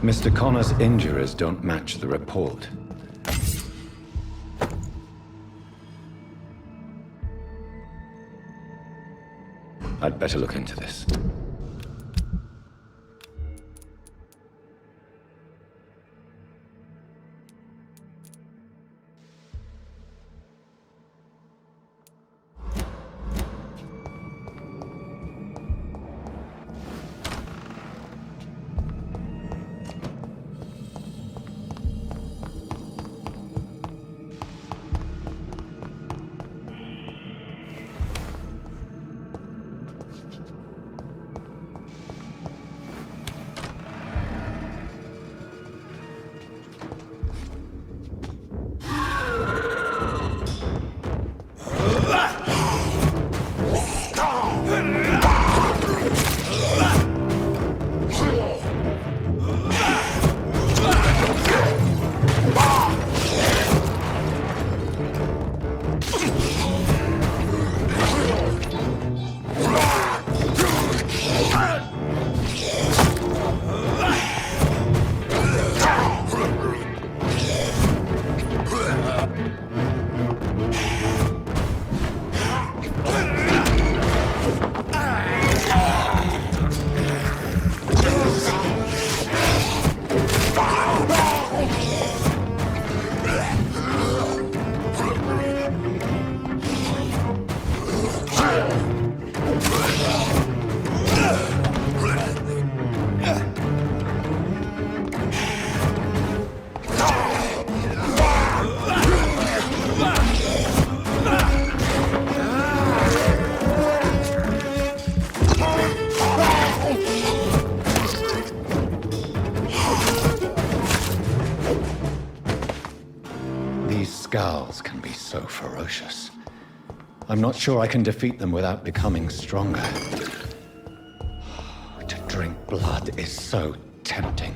Mr. Connor's injuries don't match the report. I'd better look into this. ferocious. I'm not sure I can defeat them without becoming stronger. To drink blood is so tempting.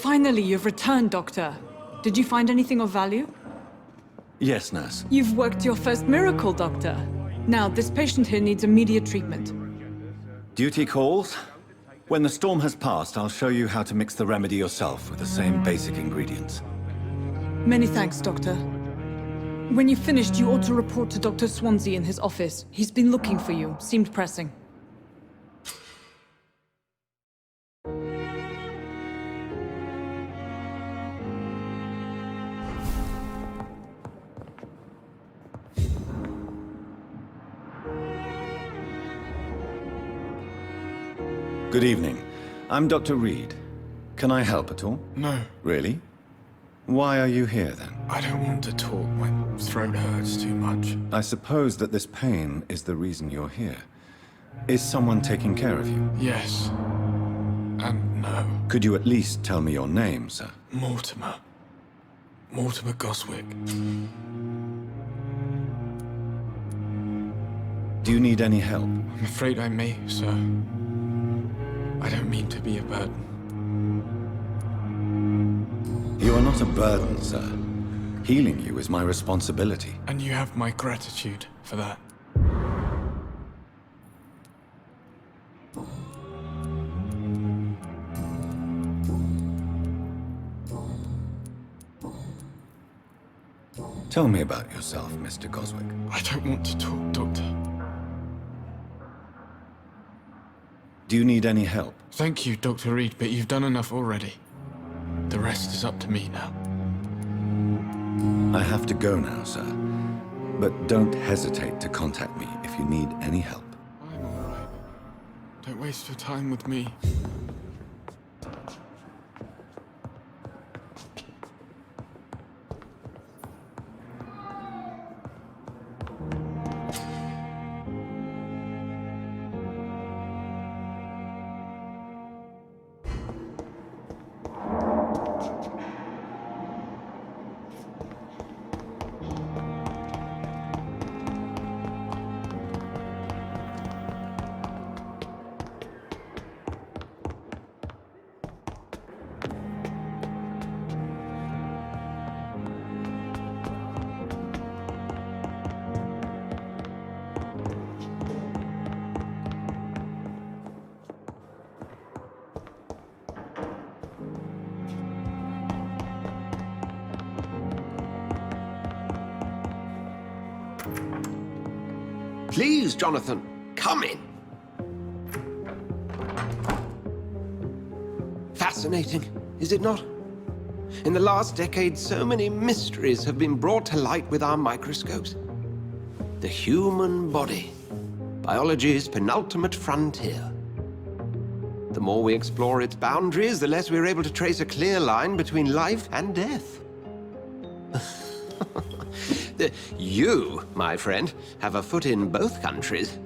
Finally, you've returned, Doctor. Did you find anything of value? Yes, nurse. You've worked your first miracle, Doctor. Now, this patient here needs immediate treatment. Duty calls. When the storm has passed, I'll show you how to mix the remedy yourself with the same basic ingredients. Many thanks, Doctor. When you've finished, you ought to report to Dr. Swansea in his office. He's been looking for you. Seemed pressing. Good evening. I'm Dr. Reed. Can I help at all? No. Really? Why are you here, then? I don't want to talk. My throat hurts too much. I suppose that this pain is the reason you're here. Is someone taking care of you? Yes. And no. Could you at least tell me your name, sir? Mortimer. Mortimer Goswick. Do you need any help? I'm afraid I may, sir. I don't mean to be a burden. You are not a burden, sir. Healing you is my responsibility. And you have my gratitude for that. Tell me about yourself, Mr. Goswick. I don't want to talk, Doctor. Do you need any help? Thank you, Dr. Reed, but you've done enough already. The rest is up to me now. I have to go now, sir. But don't hesitate to contact me if you need any help. I'm all right. Don't waste your time with me. Please, Jonathan, come in. Fascinating, is it not? In the last decade, so many mysteries have been brought to light with our microscopes. The human body, biology's penultimate frontier. The more we explore its boundaries, the less we're able to trace a clear line between life and death. You, my friend, have a foot in both countries.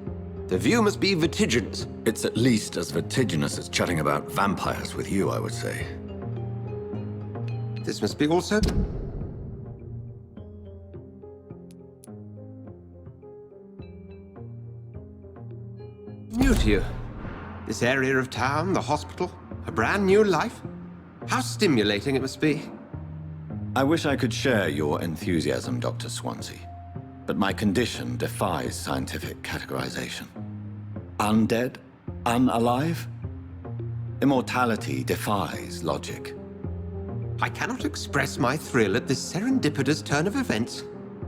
The view must be vertiginous. It's at least as vertiginous as chatting about vampires with you, I would say. This must be also... new to you. This area of town, the hospital, a brand new life. How stimulating it must be. I wish I could share your enthusiasm, Dr. Swansea, but my condition defies scientific categorization. Undead? Unalive? Immortality defies logic. I cannot express my thrill at this serendipitous turn of events.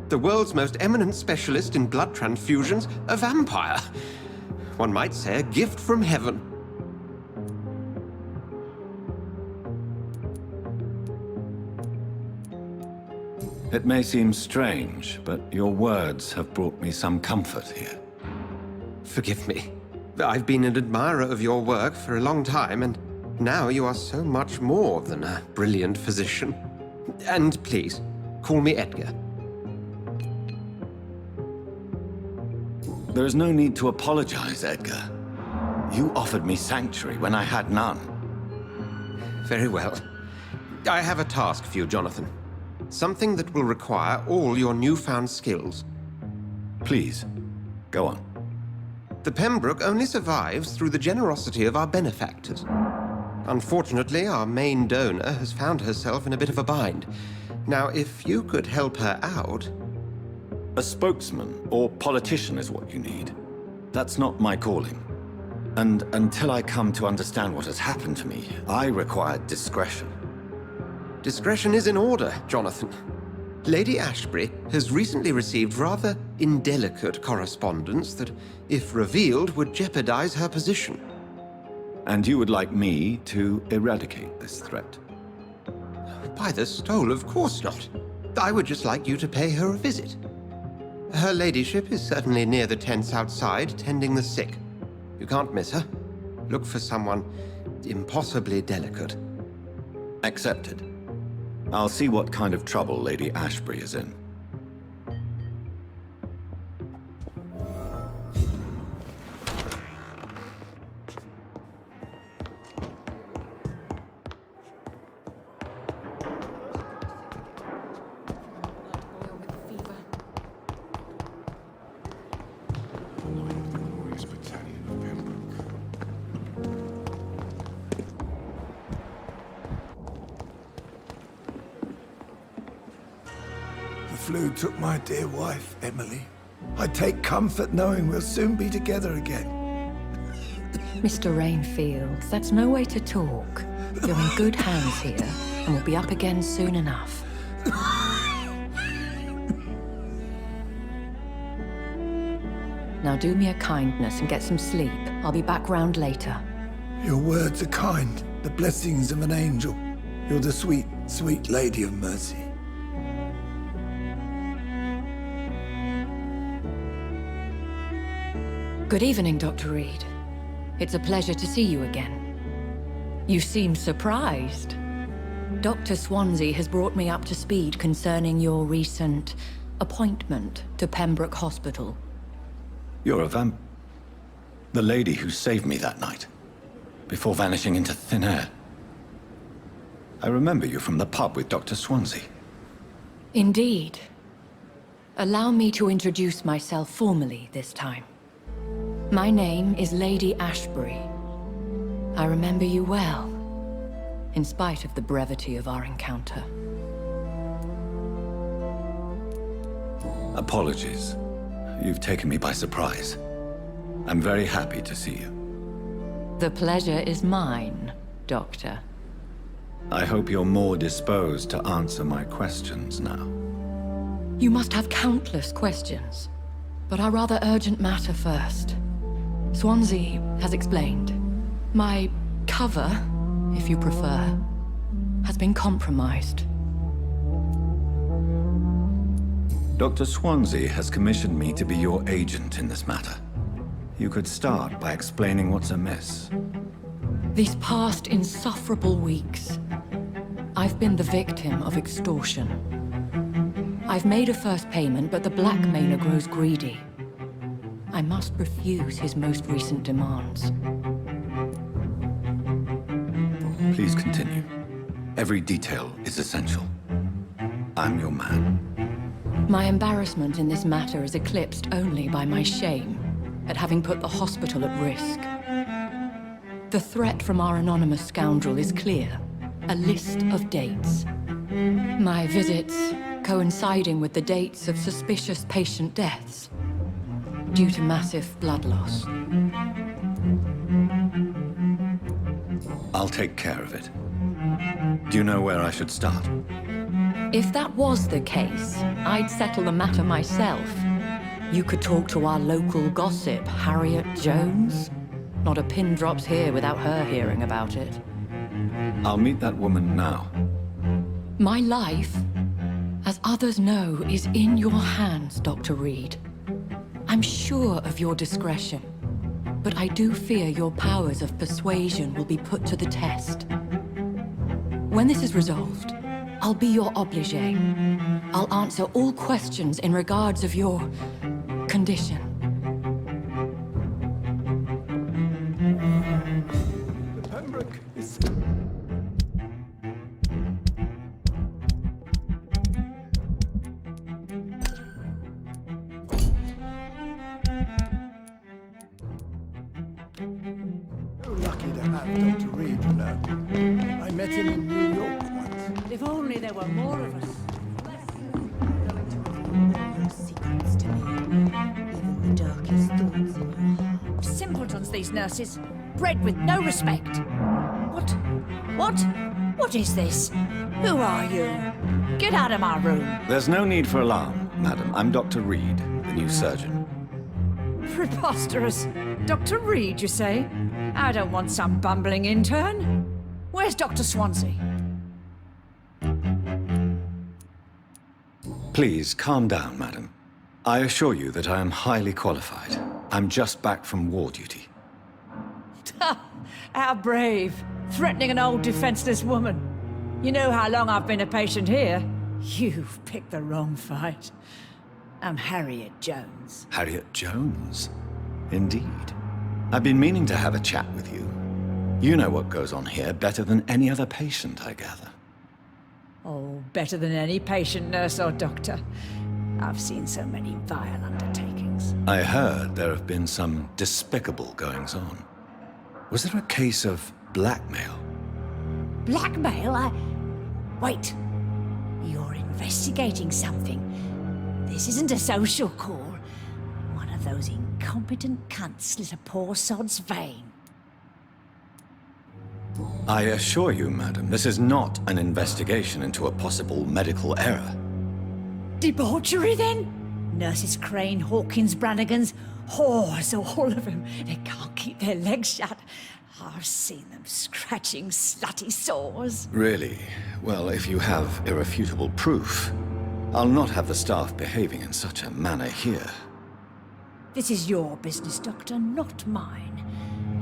The world's most eminent specialist in blood transfusions, a vampire. One might say a gift from heaven. It may seem strange, but your words have brought me some comfort here. Forgive me. I've been an admirer of your work for a long time, and now you are so much more than a brilliant physician. And please, call me Edgar. There is no need to apologize, Edgar. You offered me sanctuary when I had none. Very well. I have a task for you, Jonathan. Something that will require all your newfound skills. Please, go on. The Pembroke only survives through the generosity of our benefactors. Unfortunately, our main donor has found herself in a bit of a bind. Now, if you could help her out... A spokesman or politician is what you need. That's not my calling. And until I come to understand what has happened to me, I require discretion. Discretion is in order, Jonathan. Lady Ashbury has recently received rather indelicate correspondence that, if revealed, would jeopardize her position. And you would like me to eradicate this threat? By the stole, of course not. I would just like you to pay her a visit. Her ladyship is certainly near the tents outside, tending the sick. You can't miss her. Look for someone impossibly delicate. Accepted. I'll see what kind of trouble Lady Ashbury is in. The flu took my dear wife, Emily. I take comfort knowing we'll soon be together again. Mr. Rainfield, that's no way to talk. You're in good hands here, and we'll be up again soon enough. Now do me a kindness and get some sleep. I'll be back round later. Your words are kind, the blessings of an angel. You're the sweet, sweet Lady of Mercy. Good evening, Dr. Reed. It's a pleasure to see you again. You seem surprised. Dr. Swansea has brought me up to speed concerning your recent appointment to Pembroke Hospital. You're a the lady who saved me that night, before vanishing into thin air. I remember you from the pub with Dr. Swansea. Indeed. Allow me to introduce myself formally this time. My name is Lady Ashbury. I remember you well, in spite of the brevity of our encounter. Apologies. You've taken me by surprise. I'm very happy to see you. The pleasure is mine, Doctor. I hope you're more disposed to answer my questions now. You must have countless questions, but our rather urgent matter first. Swansea has explained. My cover, if you prefer, has been compromised. Dr. Swansea has commissioned me to be your agent in this matter. You could start by explaining what's amiss. These past insufferable weeks, I've been the victim of extortion. I've made a first payment, but the blackmailer grows greedy. I must refuse his most recent demands. Please continue. Every detail is essential. I'm your man. My embarrassment in this matter is eclipsed only by my shame at having put the hospital at risk. The threat from our anonymous scoundrel is clear. A list of dates. My visits coinciding with the dates of suspicious patient deaths due to massive blood loss. I'll take care of it. Do you know where I should start? If that was the case, I'd settle the matter myself. You could talk to our local gossip, Harriet Jones. Not a pin drops here without her hearing about it. I'll meet that woman now. My life, as others know, is in your hands, Dr. Reed. I'm sure of your discretion, but I do fear your powers of persuasion will be put to the test. When this is resolved, I'll be your obligé. I'll answer all questions in regards of your condition. The Pembroke is... So lucky to have Dr. Reed No. I met him in New York once. If only there were more of us. Secrets to me, even the darkest thoughts in your heart. Simpletons, these nurses. Bred with no respect. What is this? Who are you? Get out of my room. There's no need for alarm, madam. I'm Dr. Reed, the new surgeon. Preposterous. Dr. Reed, you say? I don't want some bumbling intern. Where's Dr. Swansea? Please, calm down, madam. I assure you that I am highly qualified. I'm just back from war duty. How brave. Threatening an old defenseless woman. You know how long I've been a patient here? You've picked the wrong fight. I'm Harriet Jones. Harriet Jones? Indeed. I've been meaning to have a chat with you. You know what goes on here better than any other patient, I gather. Oh, better than any patient, nurse or doctor. I've seen so many vile undertakings. I heard there have been some despicable goings-on. Was there a case of blackmail? Blackmail? Wait. You're investigating something. This isn't a social call. One of those incompetent cunts slit a poor sod's vein. I assure you, madam, this is not an investigation into a possible medical error. Debauchery, then? Nurses Crane, Hawkins, Brannigans, whores, all of them. They can't keep their legs shut. I've seen them scratching slutty sores. Really? Well, if you have irrefutable proof, I'll not have the staff behaving in such a manner here. This is your business, Doctor, not mine.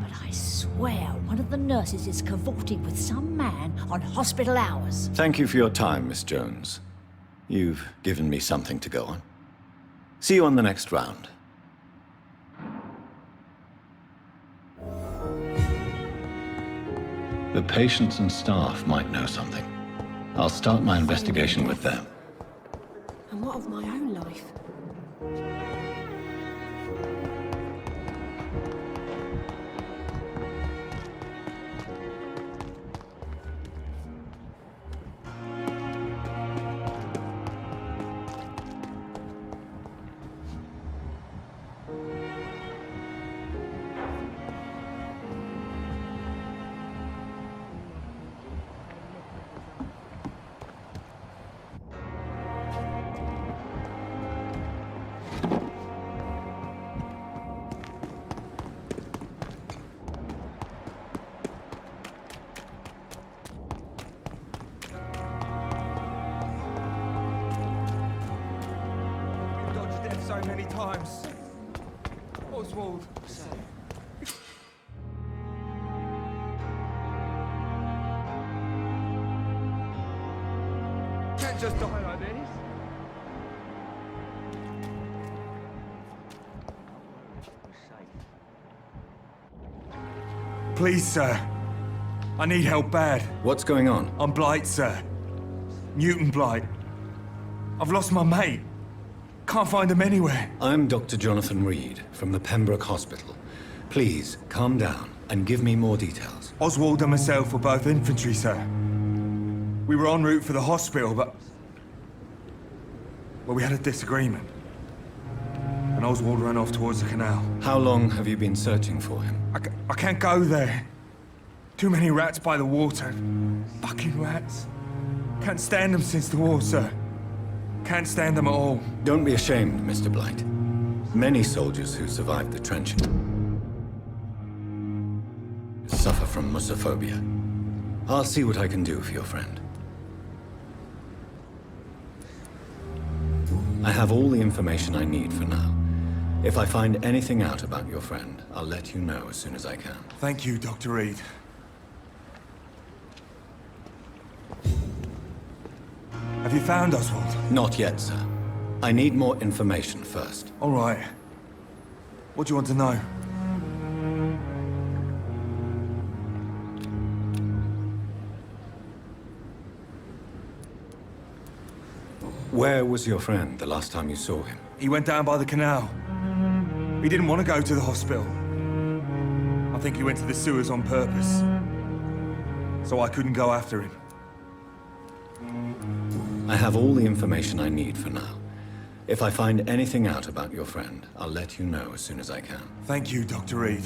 But I swear one of the nurses is cavorting with some man on hospital hours. Thank you for your time, Miss Jones. You've given me something to go on. See you on the next round. The patients and staff might know something. I'll start my investigation with them. And what of my own life? So many times. Oswald. Can't just die like this. Please, sir. I need help bad. What's going on? I'm Blight, sir. Newton Blight. I've lost my mate. Can't find him anywhere. I'm Dr. Jonathan Reed from the Pembroke Hospital. Please, calm down and give me more details. Oswald and myself were both infantry, sir. We were en route for the hospital, but... well, we had a disagreement. And Oswald ran off towards the canal. How long have you been searching for him? I can't go there. Too many rats by the water. Fucking rats. Can't stand them since the war, sir. Can't stand them at all. Don't be ashamed, Mr. Blight. Many soldiers who survived the trenching suffer from musophobia. I'll see what I can do for your friend. I have all the information I need for now. If I find anything out about your friend, I'll let you know as soon as I can. Thank you, Dr. Reed. Have you found Oswald? Not yet, sir. I need more information first. All right. What do you want to know? Where was your friend the last time you saw him? He went down by the canal. He didn't want to go to the hospital. I think he went to the sewers on purpose. so I couldn't go after him. I have all the information I need for now. If I find anything out about your friend, I'll let you know as soon as I can. Thank you, Dr. Reed.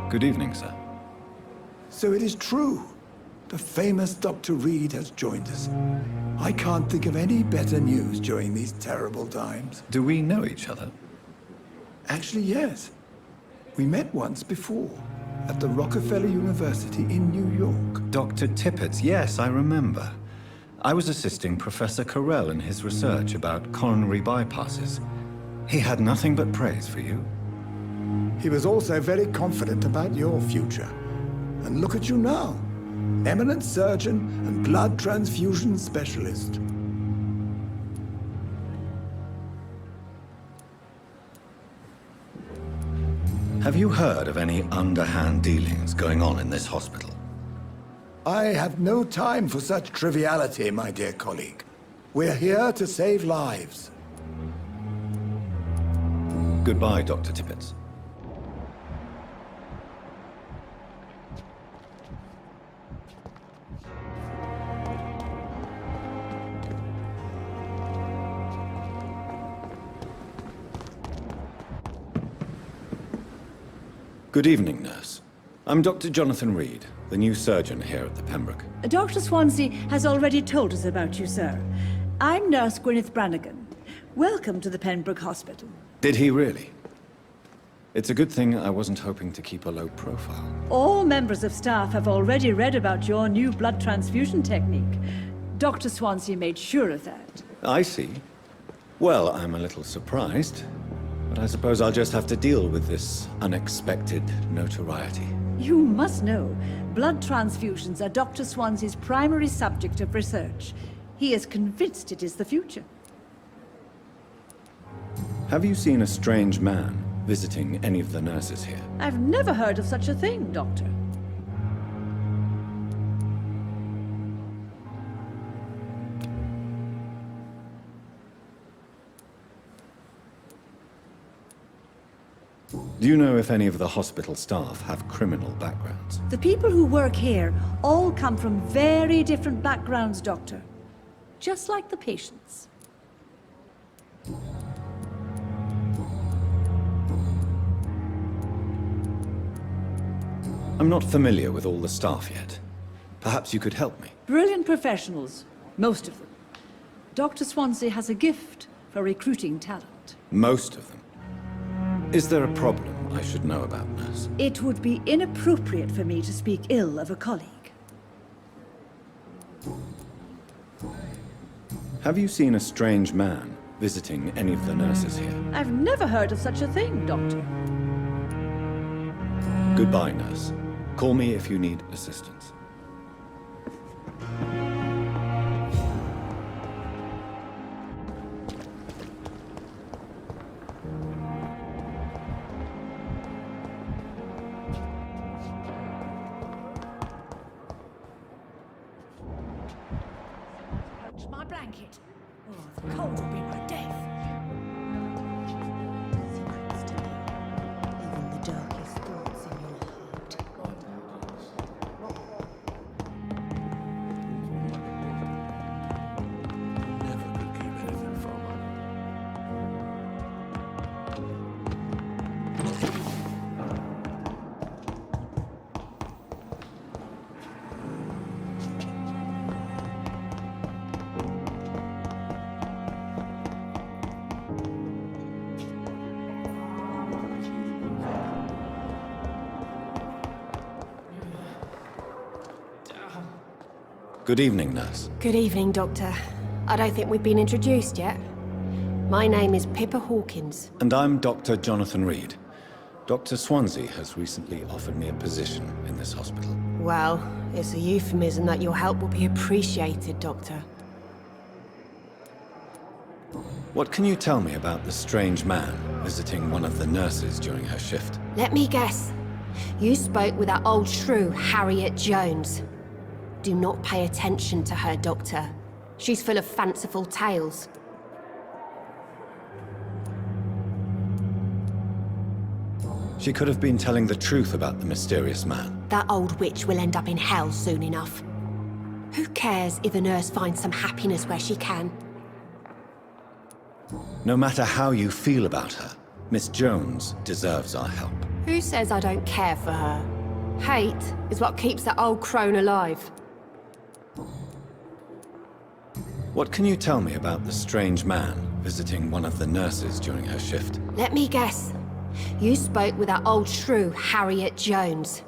Good evening, sir. So it is true. The famous Dr. Reed has joined us. I can't think of any better news during these terrible times. Do we know each other? Actually, yes. We met once before, at the Rockefeller University in New York. Dr. Tippett, yes, I remember. I was assisting Professor Carell in his research about coronary bypasses. He had nothing but praise for you. He was also very confident about your future. And look at you now. Eminent surgeon and blood transfusion specialist. Have you heard of any underhand dealings going on in this hospital? I have no time for such triviality, my dear colleague. We're here to save lives. Goodbye, Dr. Tippett. Good evening, nurse. I'm Dr. Jonathan Reed, the new surgeon here at the Pembroke. Dr. Swansea has already told us about you, sir. I'm Nurse Gwyneth Brannigan. Welcome to the Pembroke Hospital. Did he really? It's a good thing I wasn't hoping to keep a low profile. All members of staff have already read about your new blood transfusion technique. Dr. Swansea made sure of that. I see. Well, I'm a little surprised, but I suppose I'll just have to deal with this unexpected notoriety. You must know, blood transfusions are Dr. Swansea's primary subject of research. He is convinced it is the future. Have you seen a strange man visiting any of the nurses here? I've never heard of such a thing, Doctor. Do you know if any of the hospital staff have criminal backgrounds? The people who work here all come from very different backgrounds, Doctor. Just like the patients. I'm not familiar with all the staff yet. Perhaps you could help me. Brilliant professionals, most of them. Dr. Swansea has a gift for recruiting talent. Most of them. Is there a problem I should know about, nurse? It would be inappropriate for me to speak ill of a colleague. Have you seen a strange man visiting any of the nurses here? I've never heard of such a thing, Doctor. Goodbye, nurse. Call me if you need assistance. Poach my blanket. Oh, the cold will be my death. Even the darkest thoughts in your heart. Never could keep anything from her. Good evening, nurse. Good evening, Doctor. I don't think we've been introduced yet. My name is Pippa Hawkins. And I'm Dr. Jonathan Reed. Dr. Swansea has recently offered me a position in this hospital. Well, it's a euphemism that your help will be appreciated, Doctor. What can you tell me about the strange man visiting one of the nurses during her shift? Let me guess. You spoke with that old shrew, Harriet Jones. Do not pay attention to her, Doctor. She's full of fanciful tales. She could have been telling the truth about the mysterious man. That old witch will end up in hell soon enough. Who cares if a nurse finds some happiness where she can? No matter how you feel about her, Miss Jones deserves our help. Who says I don't care for her? Hate is what keeps that old crone alive. What can you tell me about the strange man visiting one of the nurses during her shift? Let me guess. You spoke with that old shrew, Harriet Jones.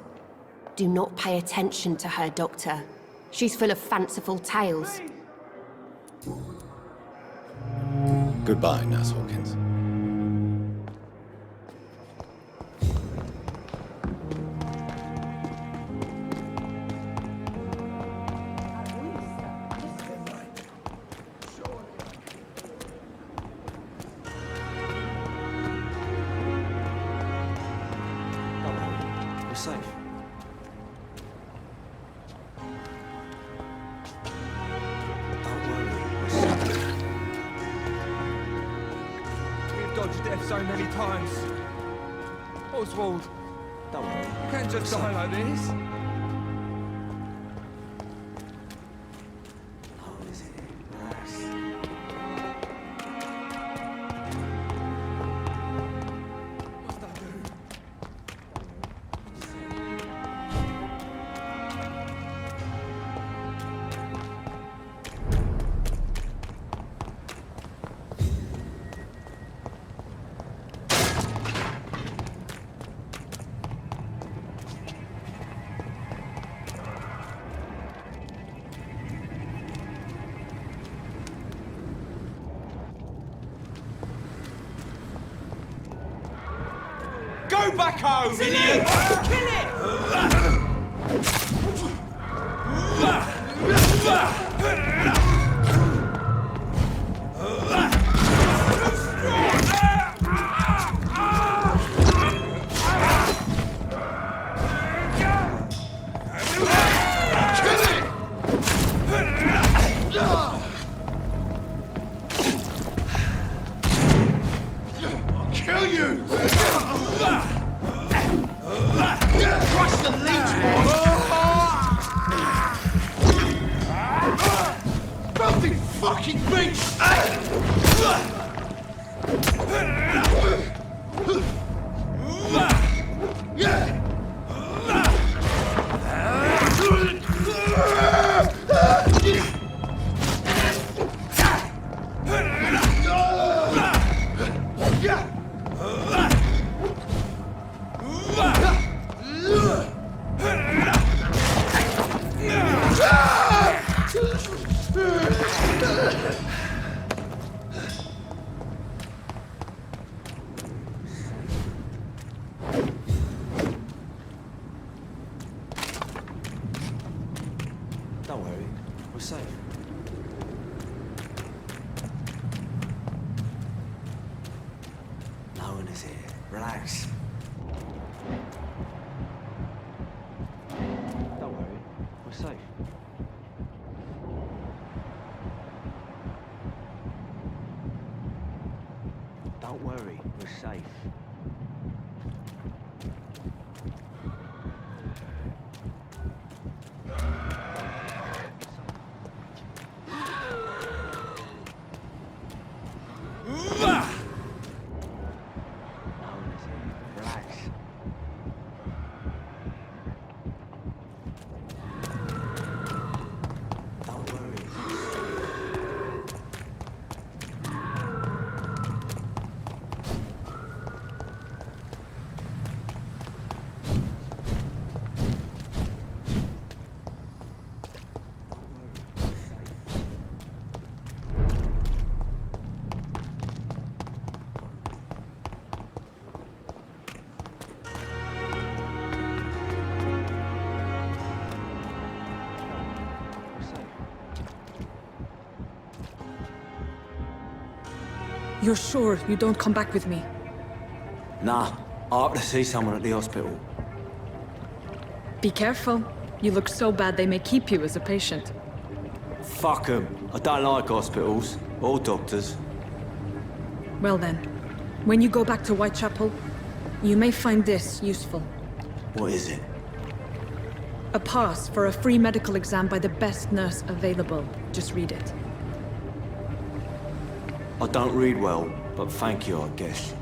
Do not pay attention to her, Doctor. She's full of fanciful tales. Goodbye, Nurse Hawkins. We're safe. Don't worry, we're safe. We've dodged death so many times. Oswald, Don't worry. you can't just die like this. Oh, is it? Nice. What'd I do? Go back home! Kill it! Kill it! Kill you! Crush the leech, filthy fucking beast! Don't worry, we're safe. No one is here. Relax. Don't worry, we're safe. Don't worry, we're safe. You're sure you don't come back with me? Nah, I have to see someone at the hospital. Be careful. You look so bad they may keep you as a patient. Fuck 'em. I don't like hospitals or doctors. Well then, when you go back to Whitechapel, you may find this useful. What is it? A pass for a free medical exam by the best nurse available. Just read it. I don't read well, but thank you, I guess.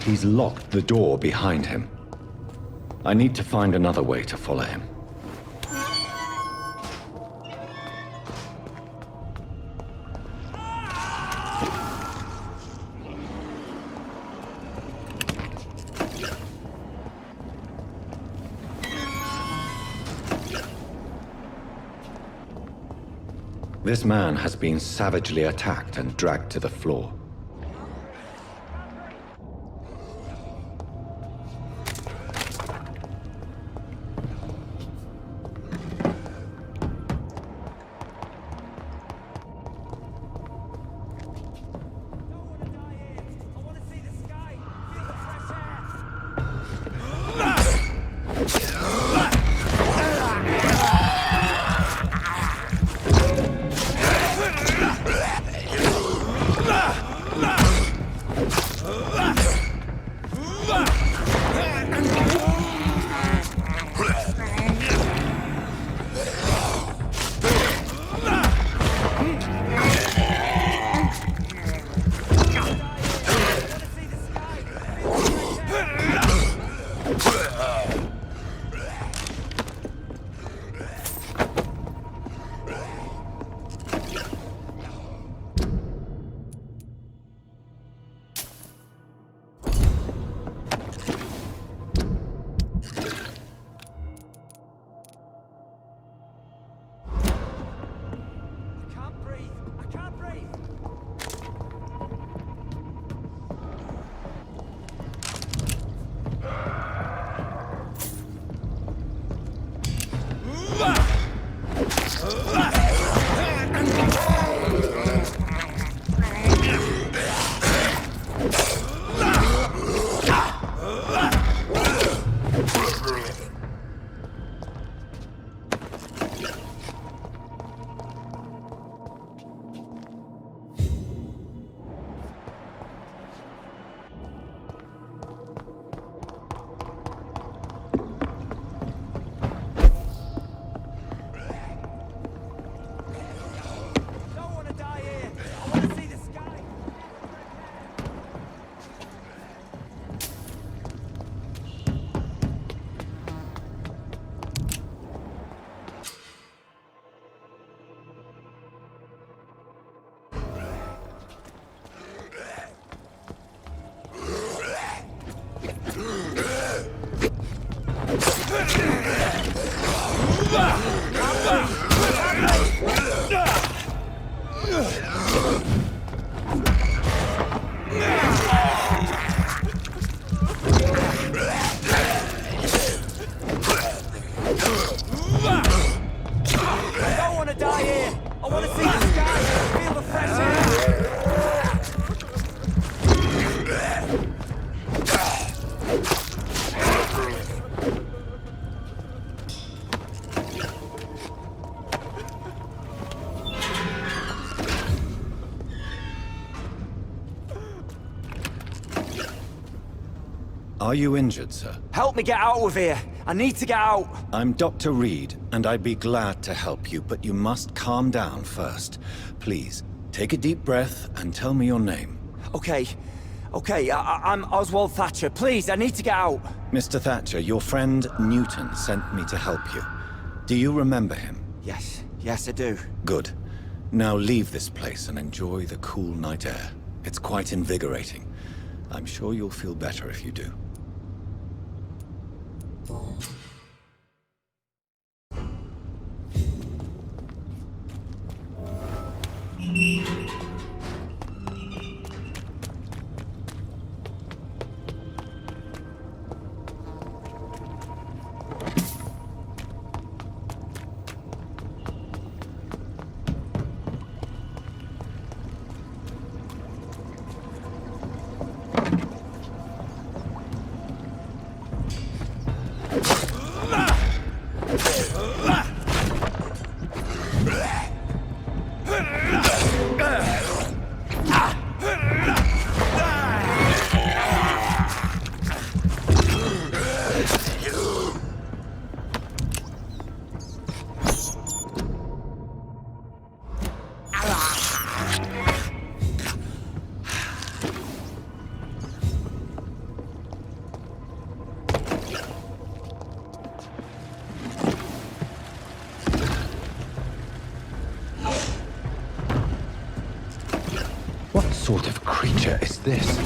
He's locked the door behind him. I need to find another way to follow him. This man has been savagely attacked and dragged to the floor. Are you injured, sir? Help me get out of here! I need to get out! I'm Dr. Reed, and I'd be glad to help you, but you must calm down first. Please, take a deep breath and tell me your name. Okay. I'm Oswald Thatcher. Please, I need to get out! Mr. Thatcher, your friend Newton sent me to help you. Do you remember him? Yes, I do. Good. Now leave this place and enjoy the cool night air. It's quite invigorating. I'm sure you'll feel better if you do. What sort of creature is this?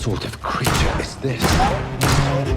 sort of creature is this?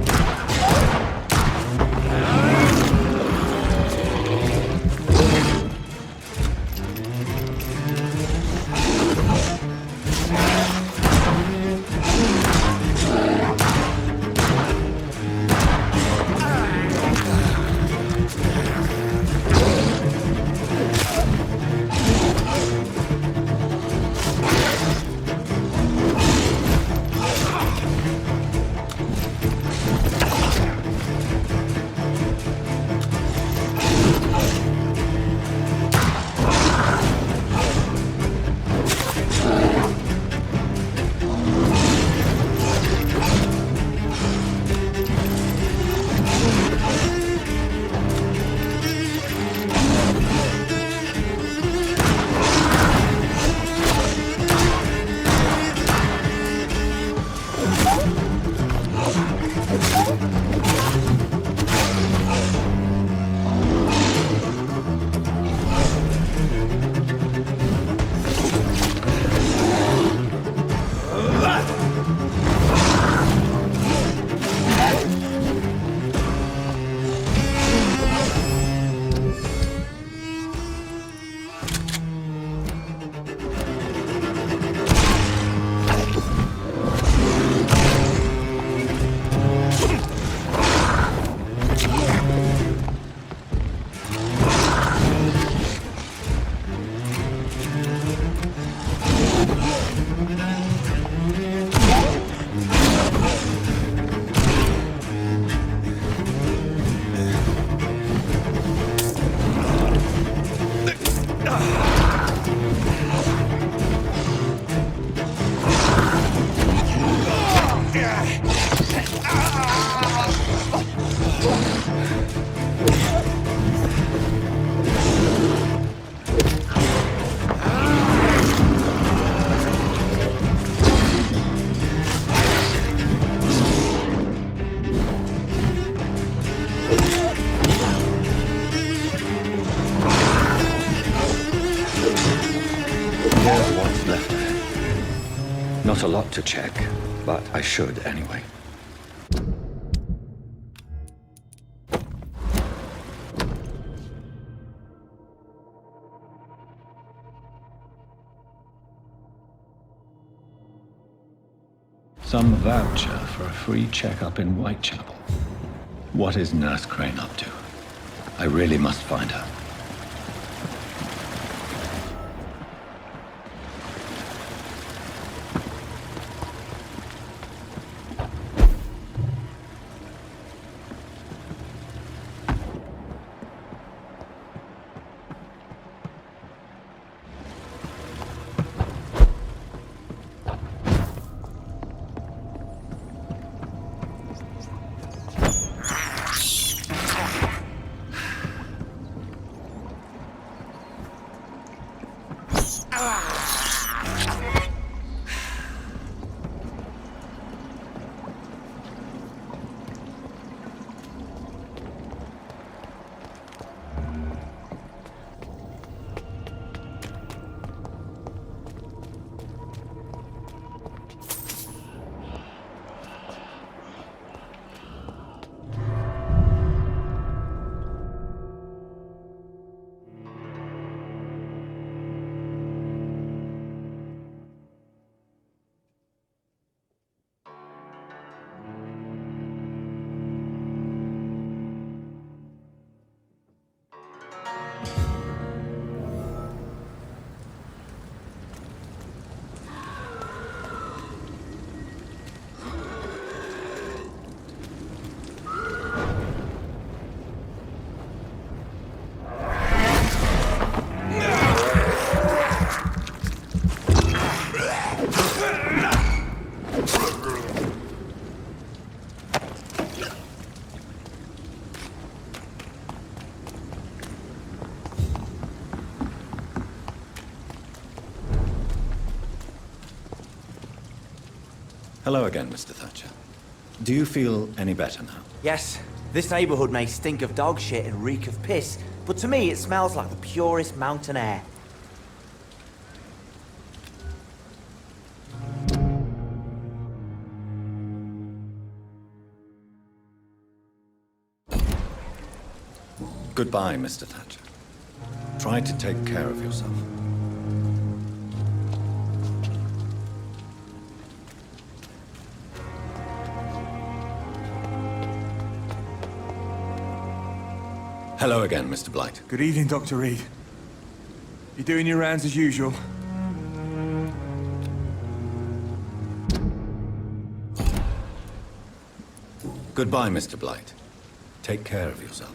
Here's what's left of it. Not a lot to check, but I should anyway. Some voucher for a free checkup in Whitechapel. What is Nurse Crane up to? I really must find her. Hello again, Mr. Thatcher. Do you feel any better now? Yes, this neighborhood may stink of dog shit and reek of piss, but to me it smells like the purest mountain air. Goodbye, Mr. Thatcher. Try to take care of yourself. Hello again, Mr. Blight. Good evening, Dr. Reed. You doing your rounds as usual? Goodbye, Mr. Blight. Take care of yourself.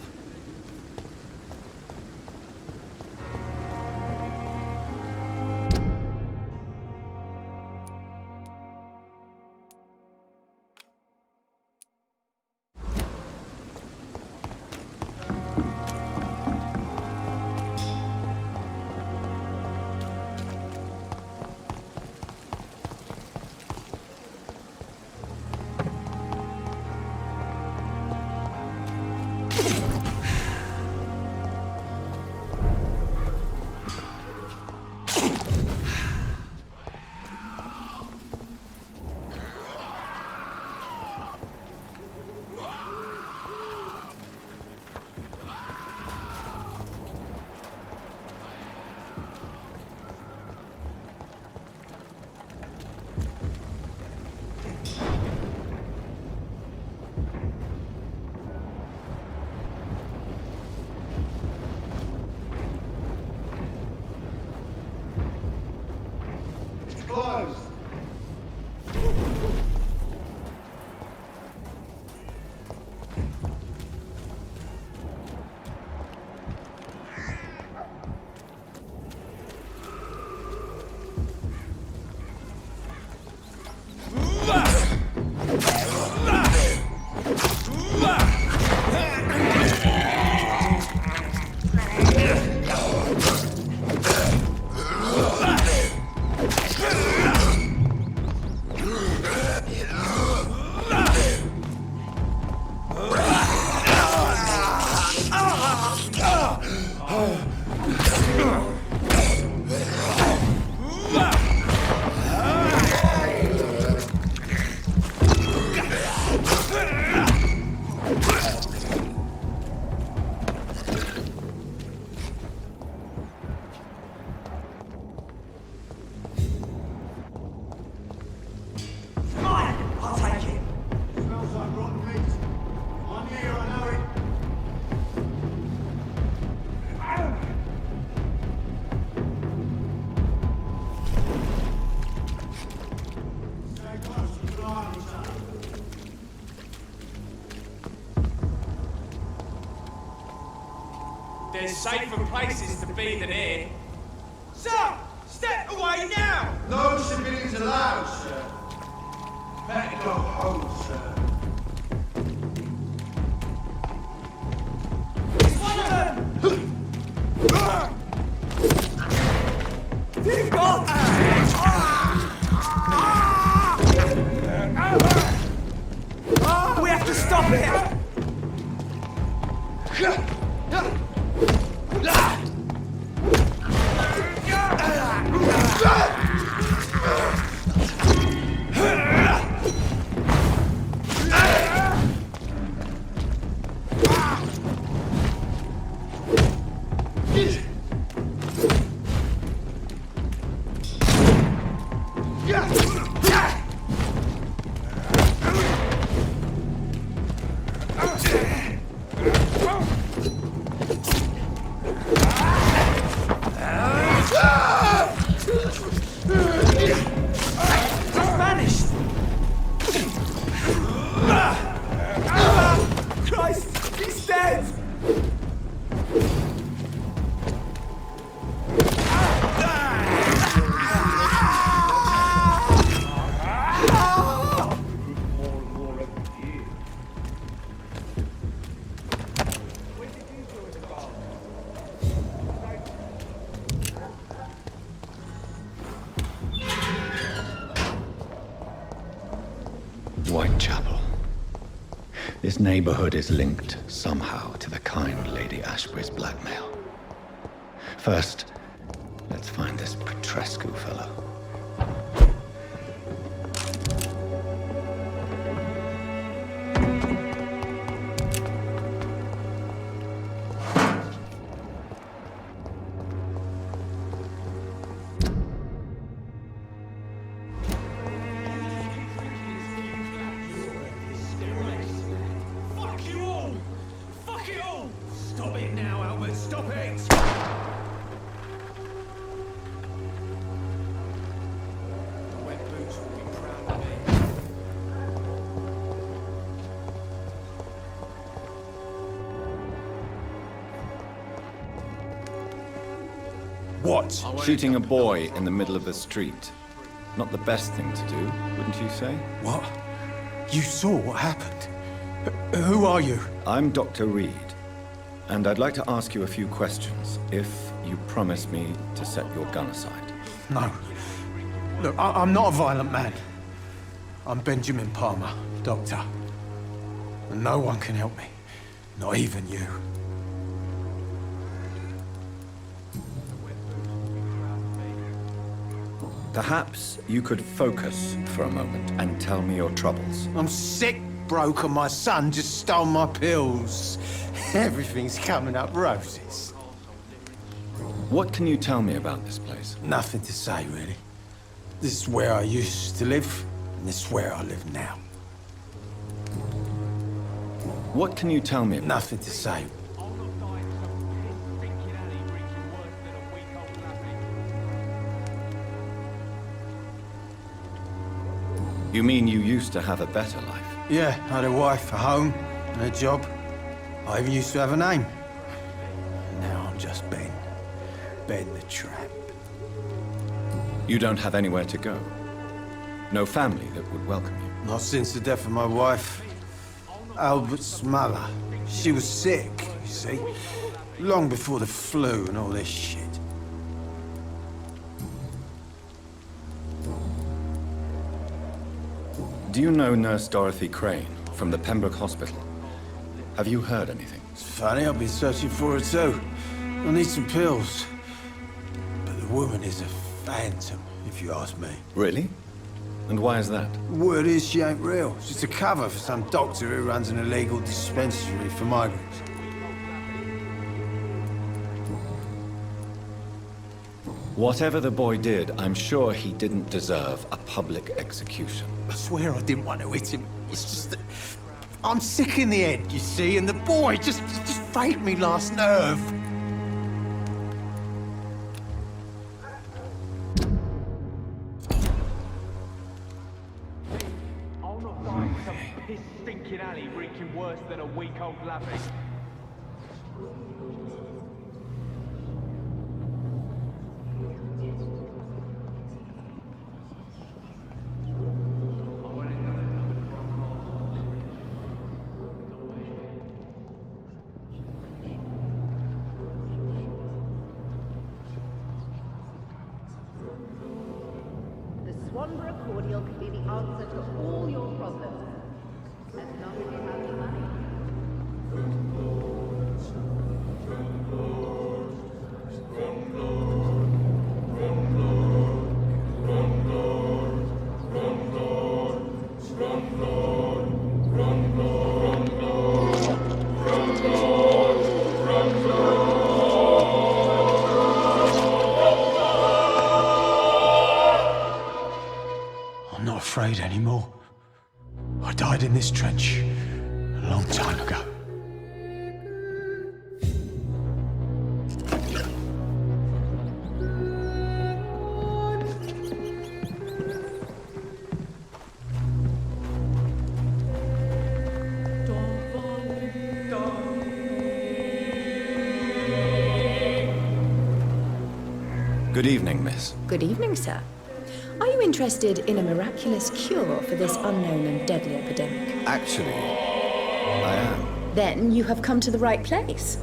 Closed. There's safer places to be than here. Sir! Step away now! No civilians allowed, sir. Better go home, sir. It's one of them! Dear God! We have to stop it! Whitechapel. This neighborhood is linked somehow to the kind Lady Ashbury's blackmail. First, let's find this Petrescu fellow. What? Shooting a boy in the middle of the street. Not the best thing to do, wouldn't you say? What? You saw what happened? Who are you? I'm Dr. Reed, and I'd like to ask you a few questions, if you promise me to set your gun aside. No. Look, I'm not a violent man. I'm Benjamin Palmer, doctor. And no one can help me. Not even you. Perhaps you could focus for a moment and tell me your troubles. I'm sick, broke, and my son just stole my pills. Everything's coming up roses. What can you tell me about this place? Nothing to say, really. This is where I used to live, and this is where I live now. What can you tell me about? Nothing to say. You mean you used to have a better life? Yeah, I had a wife, a home, and a job. I even used to have a name. Now I'm just Ben. Ben the Tramp. You don't have anywhere to go? No family that would welcome you? Not since the death of my wife, Albert's mother. She was sick, you see. Long before the flu and all this shit. Do you know Nurse Dorothy Crane from the Pembroke Hospital? Have you heard anything? It's funny, I've been searching for her too. I need some pills. But the woman is a phantom, if you ask me. Really? And why is that? Word is she ain't real. She's a cover for some doctor who runs an illegal dispensary for migrants. Whatever the boy did, I'm sure he didn't deserve a public execution. I swear I didn't want to hit him. It's just that I'm sick in the head, you see, and the boy just failed me last nerve. I'll not die in some piss-stinking alley reeking worse than a week-old lavvy. Swanborough cordial could be the answer to all your problems. As long as you have the money. I'm not afraid anymore. I died in this trench a long time ago. Good evening, miss. Good evening, sir. Are you interested in a miraculous cure for this unknown and deadly epidemic? Actually, I am. Then you have come to the right place.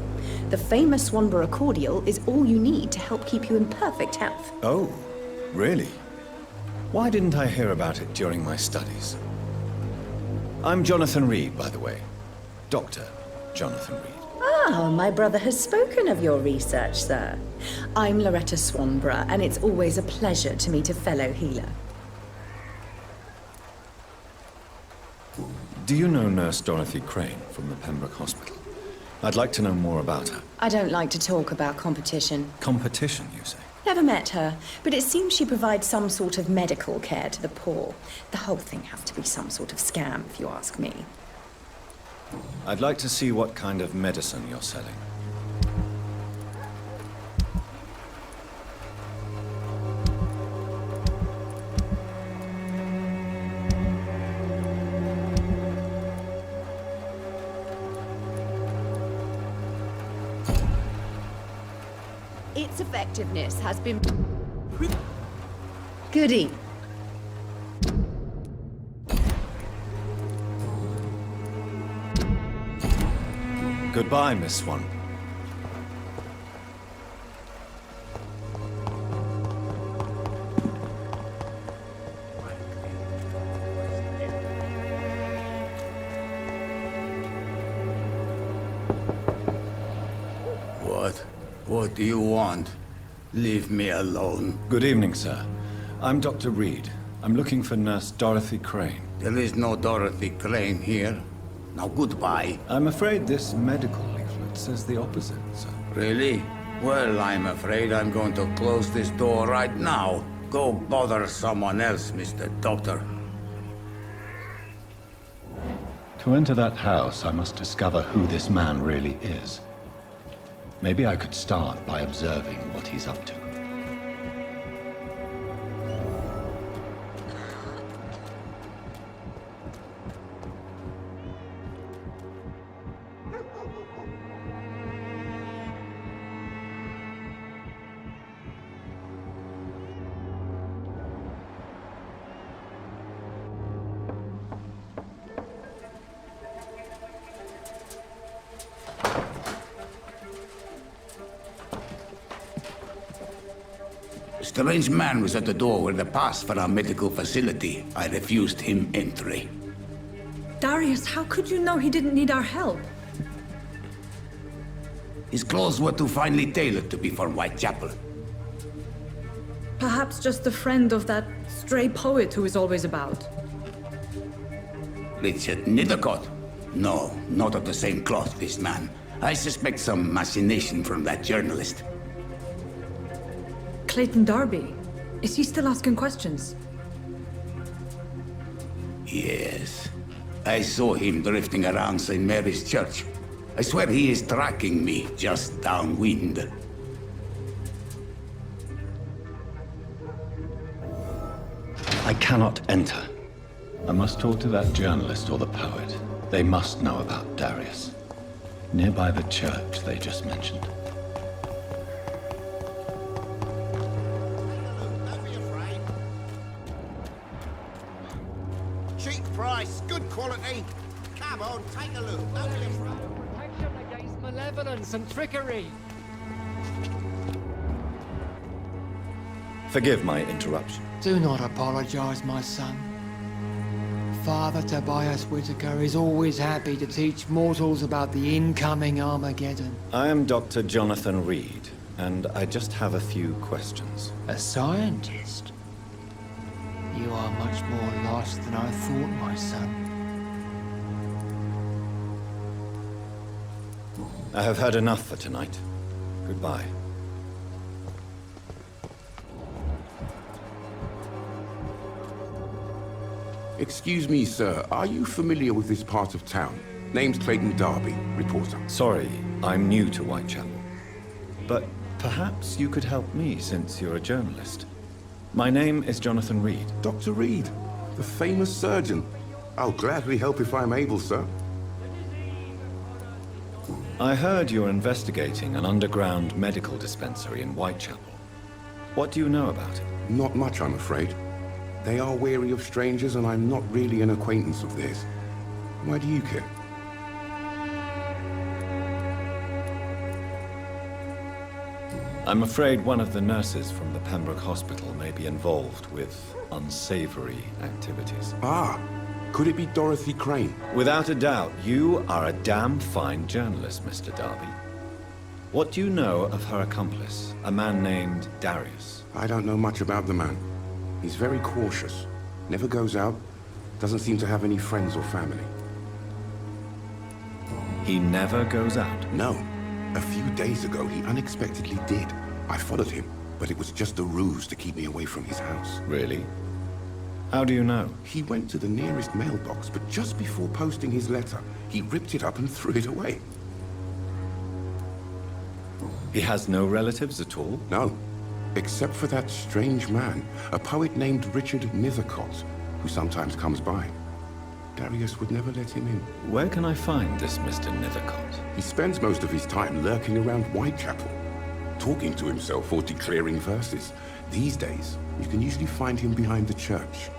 The famous Swanborough cordial is all you need to help keep you in perfect health. Oh, really? Why didn't I hear about it during my studies? I'm Jonathan Reed, by the way. Dr. Jonathan Reed. Ah, my brother has spoken of your research, sir. I'm Loretta Swanborough, and it's always a pleasure to meet a fellow healer. Do you know Nurse Dorothy Crane from the Pembroke Hospital? I'd like to know more about her. I don't like to talk about competition. Competition, you say? Never met her, but it seems she provides some sort of medical care to the poor. The whole thing has to be some sort of scam, if you ask me. I'd like to see what kind of medicine you're selling. its effectiveness has been... Goody. Goodbye, Miss Swan. What do you want? Leave me alone. Good evening, sir. I'm Dr. Reed. I'm looking for Nurse Dorothy Crane. There is no Dorothy Crane here. Now goodbye. I'm afraid this medical leaflet says the opposite, sir. Really? Well, I'm afraid I'm going to close this door right now. Go bother someone else, Mr. Doctor. To enter that house, I must discover who this man really is. Maybe I could start by observing what he's up to. A strange man was at the door with a pass for our medical facility. I refused him entry. Darius, how could you know he didn't need our help? His clothes were too finely tailored to be for Whitechapel. Perhaps just a friend of that stray poet who is always about. Richard Nethercott? No, not of the same cloth, this man. I suspect some machination from that journalist. Clayton Darby. Is he still asking questions? Yes. I saw him drifting around St. Mary's Church. I swear he is tracking me just downwind. I cannot enter. I must talk to that journalist or the poet. They must know about Darius. Nearby the church they just mentioned. Price, good quality. Come on, take a look. Don't be afraid. Protection against malevolence and trickery. Forgive my interruption. Do not apologize, my son. Father Tobias Whitaker is always happy to teach mortals about the incoming Armageddon. I am Dr. Jonathan Reed, and I just have a few questions. A scientist? You are much more lost than I thought, my son. I have heard enough for tonight. Goodbye. Excuse me, sir. Are you familiar with this part of town? Name's Clayton Darby, reporter. Sorry, I'm new to Whitechapel. But perhaps you could help me since you're a journalist. My name is Jonathan Reed. Dr. Reed, the famous surgeon. I'll gladly help if I'm able, sir. I heard you're investigating an underground medical dispensary in Whitechapel. What do you know about it? Not much, I'm afraid. They are wary of strangers, and I'm not really an acquaintance of theirs. Why do you care? I'm afraid one of the nurses from the Pembroke Hospital may be involved with unsavory activities. Ah, could it be Dorothy Crane? Without a doubt, you are a damn fine journalist, Mr. Darby. What do you know of her accomplice, a man named Darius? I don't know much about the man. He's very cautious. Never goes out. Doesn't seem to have any friends or family. He never goes out? No. A few days ago, he unexpectedly did. I followed him, but it was just a ruse to keep me away from his house. Really? How do you know? He went to the nearest mailbox, but just before posting his letter, he ripped it up and threw it away. He has no relatives at all? No. Except for that strange man, a poet named Richard Nethercott, who sometimes comes by. Darius would never let him in. Where can I find this Mr. Nethercott? He spends most of his time lurking around Whitechapel. talking to himself or declaring verses. These days, you can usually find him behind the church.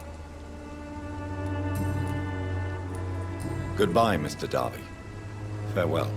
Goodbye, Mr. Darby. Farewell.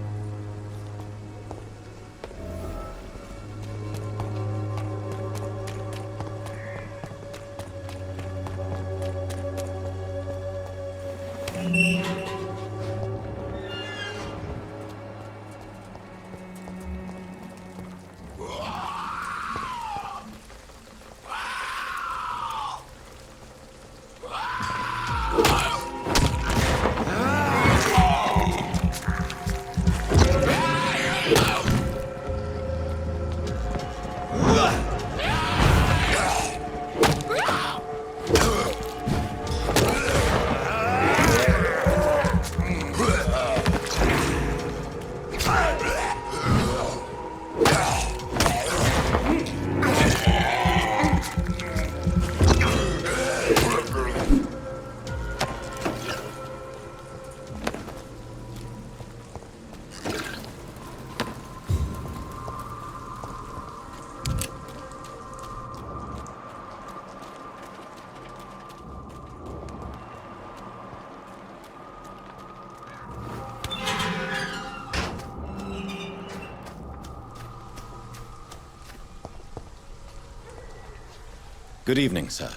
Good evening, sir.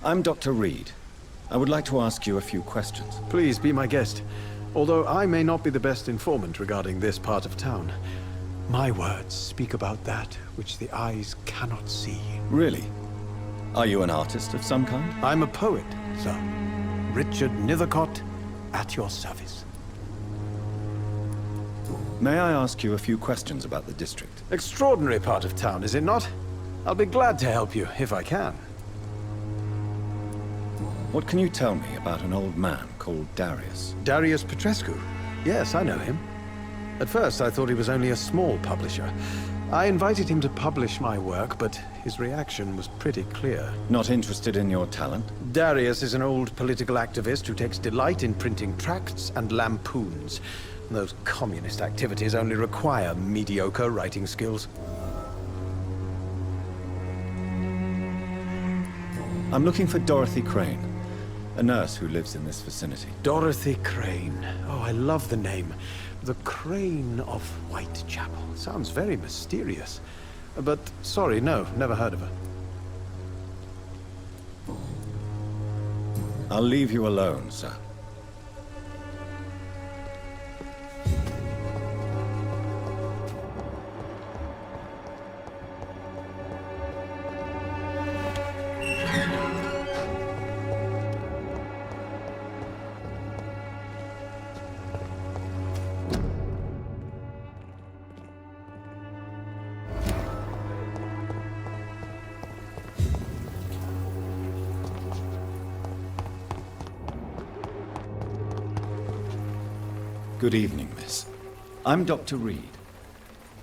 I'm Dr. Reed. I would like to ask you a few questions. Please be my guest. Although I may not be the best informant regarding this part of town, my words speak about that which the eyes cannot see. Really? Are you an artist of some kind? I'm a poet, sir. Richard Nethercott, at your service. May I ask you a few questions about the district? Extraordinary part of town, is it not? I'll be glad to help you, if I can. What can you tell me about an old man called Darius? Darius Petrescu? Yes, I know him. At first, I thought he was only a small publisher. I invited him to publish my work, but his reaction was pretty clear. Not interested in your talent? Darius is an old political activist who takes delight in printing tracts and lampoons. Those communist activities only require mediocre writing skills. I'm looking for Dorothy Crane, a nurse who lives in this vicinity. Dorothy Crane. Oh, I love the name. The Crane of Whitechapel. Sounds very mysterious. But, sorry, no, never heard of her. I'll leave you alone, sir. Good evening, miss. I'm Dr. Reed.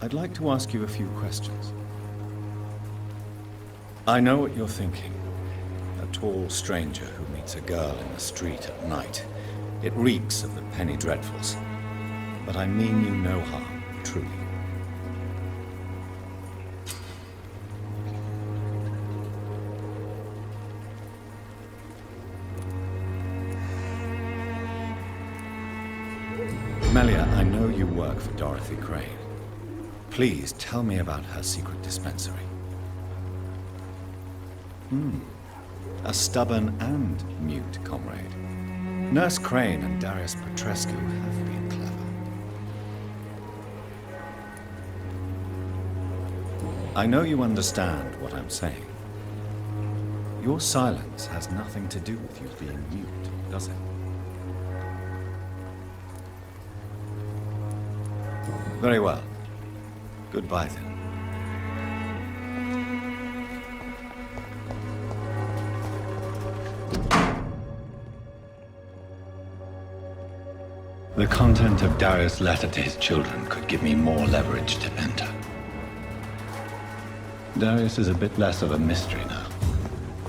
I'd like to ask you a few questions. I know what you're thinking. A tall stranger who meets a girl in the street at night. It reeks of the penny dreadfuls. But I mean you no harm, truly. Melia, I know you work for Dorothy Crane. Please tell me about her secret dispensary. A stubborn and mute comrade. Nurse Crane and Darius Petrescu have been clever. I know you understand what I'm saying. Your silence has nothing to do with you being mute, does it? Very well. Goodbye, then. The content of Darius' letter to his children could give me more leverage to enter. Darius is a bit less of a mystery now.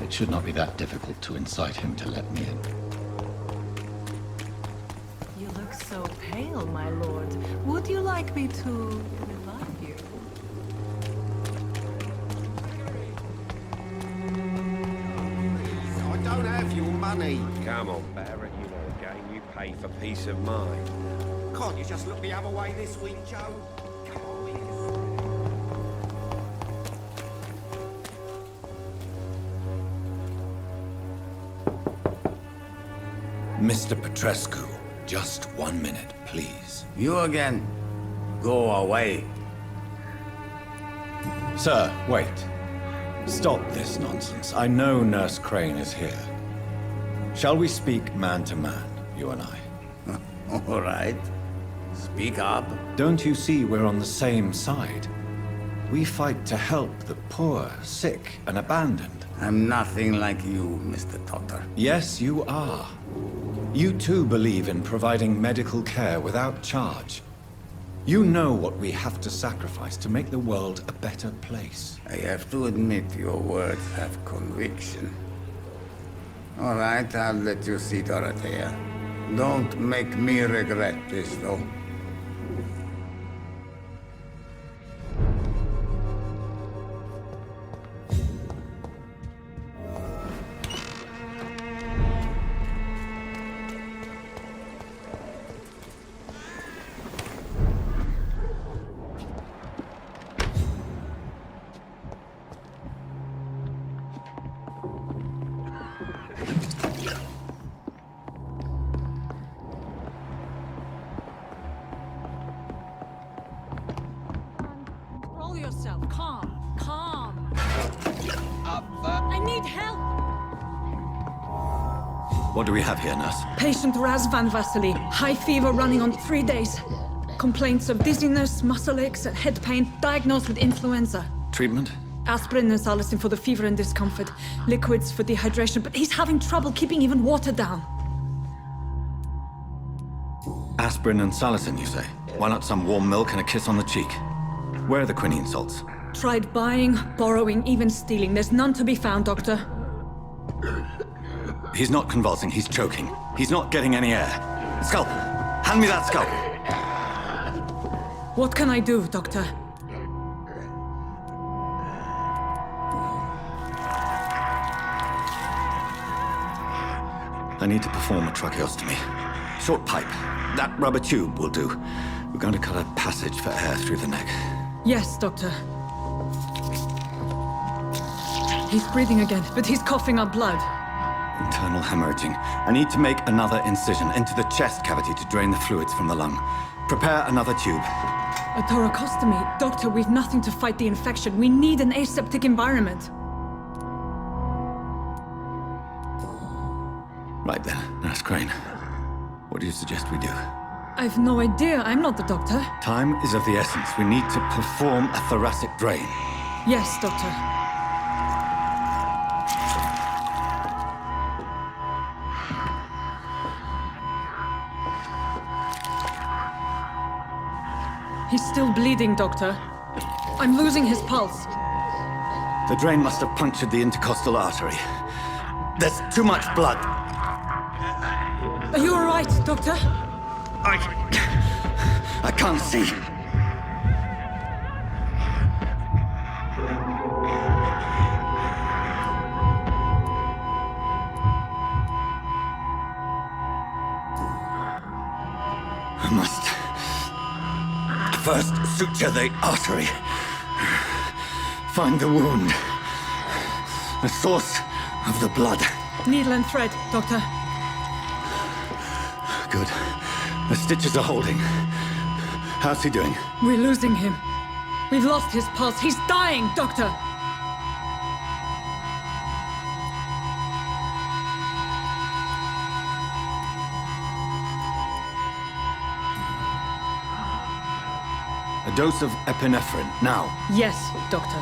It should not be that difficult to incite him to let me in. You look so pale, my lord. Would you like me to revive you? money. Come on, Barrett, you know the game. You pay for peace of mind. Can't you just look the other way this week, Joe? Come on, we can... Mr. Petrescu, just 1 minute, please. You again. Go away. Sir, wait. Stop this nonsense. I know Nurse Crane is here. Shall we speak man to man, you and I? All right. Speak up. Don't you see we're on the same side? We fight to help the poor, sick, and abandoned. I'm nothing like you, Mr. Doctor. Yes, you are. You too believe in providing medical care without charge. You know what we have to sacrifice to make the world a better place. I have to admit your words have conviction. All right, I'll let you see Dorothea. Don't make me regret this, though. Control yourself. Calm. Calm. I need help. What do we have here, nurse? Patient Raz Van Vasily. High fever running on 3 days. Complaints of dizziness, muscle aches, and head pain. Diagnosed with influenza. Treatment? Aspirin and salicin for the fever and discomfort. Liquids for dehydration, but he's having trouble keeping even water down. Aspirin and salicin, you say? Why not some warm milk and a kiss on the cheek? Where are the quinine salts? Tried buying, borrowing, even stealing. There's none to be found, Doctor. He's not convulsing, he's choking. He's not getting any air. Scalpel! Hand me that scalpel! What can I do, Doctor? I need to perform a tracheostomy. Short pipe. That rubber tube will do. We're going to cut a passage for air through the neck. Yes, Doctor. He's breathing again, but he's coughing up blood. Internal hemorrhaging. I need to make another incision into the chest cavity to drain the fluids from the lung. Prepare another tube. A thoracostomy? Doctor, we've nothing to fight the infection. We need an aseptic environment. Right then, Nurse Crane. What do you suggest we do? I've no idea. I'm not the doctor. Time is of the essence. We need to perform a thoracic drain. Yes, Doctor. He's still bleeding, Doctor. I'm losing his pulse. The drain must have punctured the intercostal artery. There's too much blood. Are you all right, Doctor? I can't see. I must first suture the artery. Find the wound. The source of the blood. Needle and thread, Doctor. Good. The stitches are holding. How's he doing? We're losing him. We've lost his pulse. He's dying, Doctor! A dose of epinephrine, now. Yes, Doctor.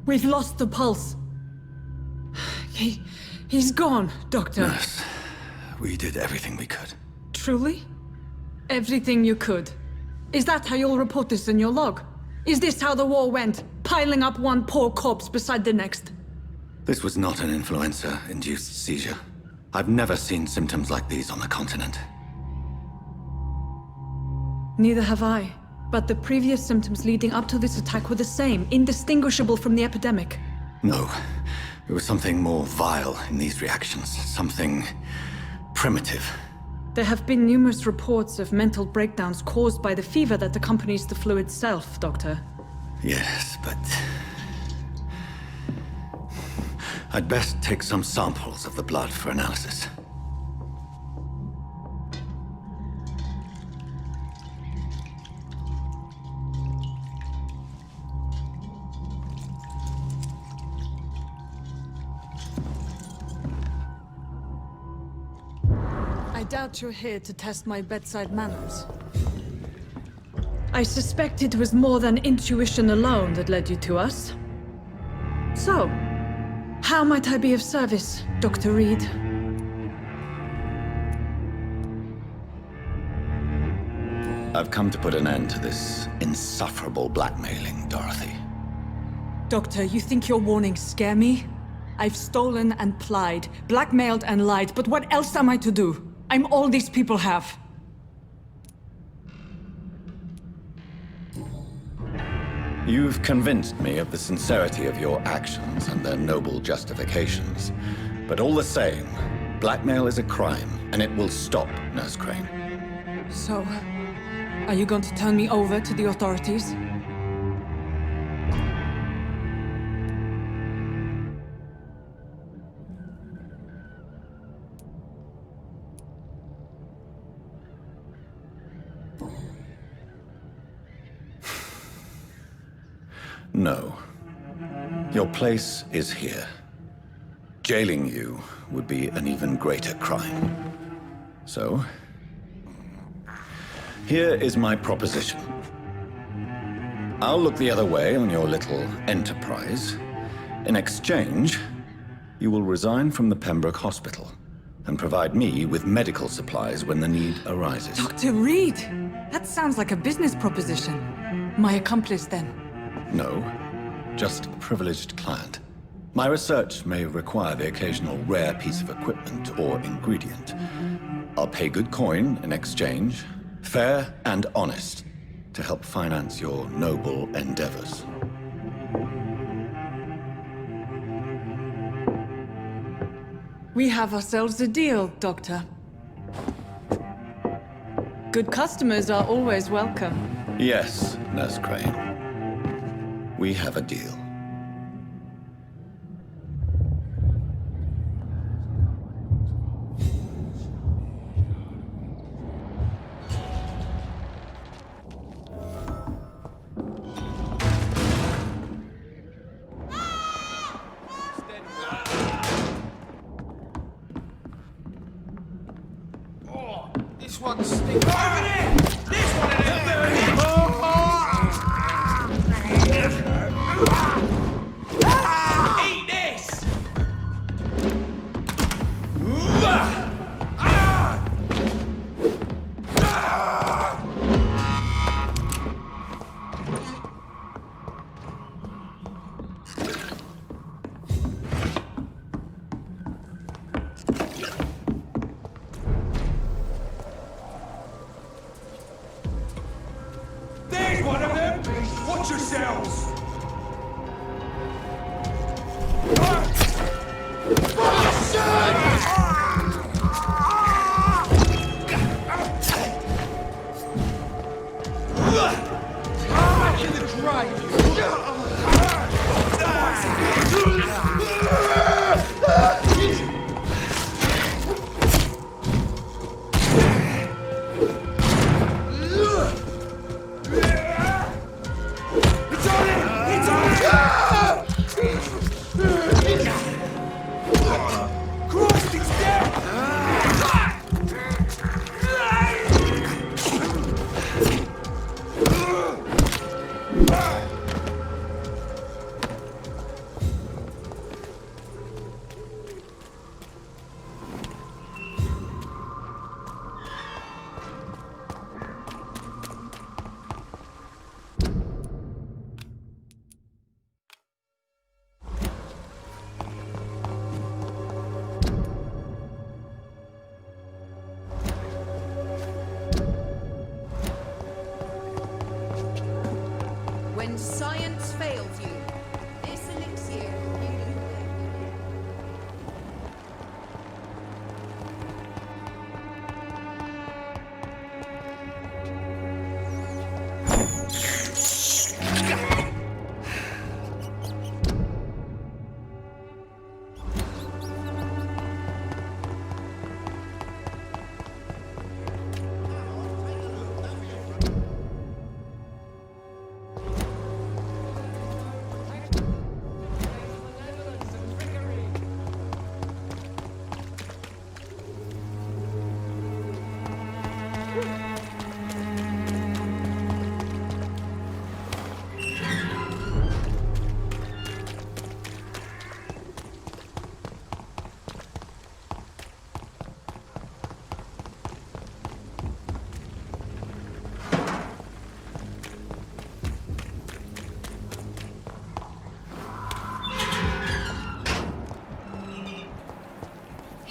We've lost the pulse. He's gone, Doctor. Nurse, we did everything we could. Truly? Everything you could? Is that how you'll report this in your log? Is this how the war went? Piling up one poor corpse beside the next? This was not an influenza-induced seizure. I've never seen symptoms like these on the continent. Neither have I. But the previous symptoms leading up to this attack were the same, indistinguishable from the epidemic. No. There was something more vile in these reactions. Something primitive. There have been numerous reports of mental breakdowns caused by the fever that accompanies the flu itself, Doctor. Yes, but... I'd best take some samples of the blood for analysis. I doubt you're here to test my bedside manners. I suspect it was more than intuition alone that led you to us. So, how might I be of service, Dr. Reed? I've come to put an end to this insufferable blackmailing, Dorothy. Doctor, you think your warnings scare me? I've stolen and plied, blackmailed and lied, but what else am I to do? I'm all these people have. You've convinced me of the sincerity of your actions and their noble justifications. But all the same, blackmail is a crime, and it will stop, Nurse Crane. So, are you going to turn me over to the authorities? No. Your place is here. Jailing you would be an even greater crime. So, here is my proposition. I'll look the other way on your little enterprise. In exchange, you will resign from the Pembroke Hospital and provide me with medical supplies when the need arises. Dr. Reed! That sounds like a business proposition. My accomplice, then? No, just a privileged client. My research may require the occasional rare piece of equipment or ingredient. I'll pay good coin in exchange, fair and honest, to help finance your noble endeavors. We have ourselves a deal, Doctor. Good customers are always welcome. Yes, Nurse Crane. We have a deal. This one's stinking. Over there! This one of them Eat this!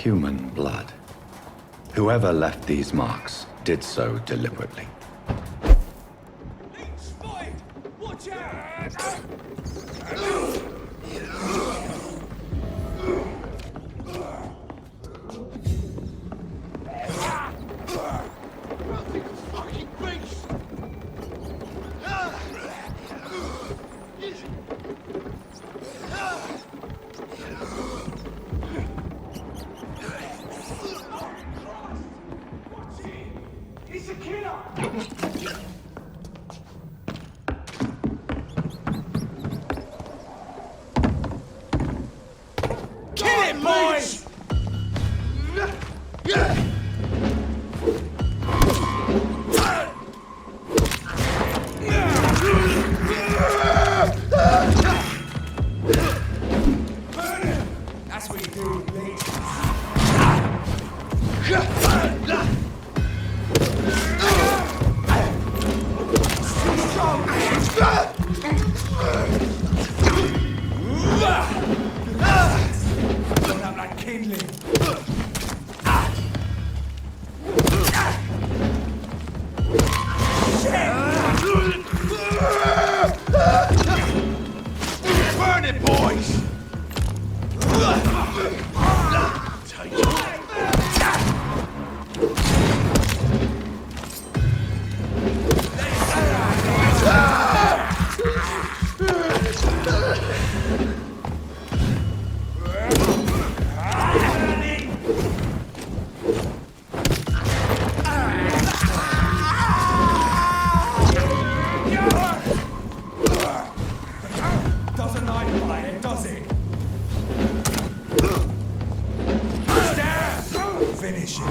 Human blood. Whoever left these marks did so deliberately. Spotted! Watch out! Fucking beast! He's a killer! Kill him, boys! That's what you do with me. Burn up like kindling. Burn it, boys! Doesn't like fire, does it? Stand! Finish it.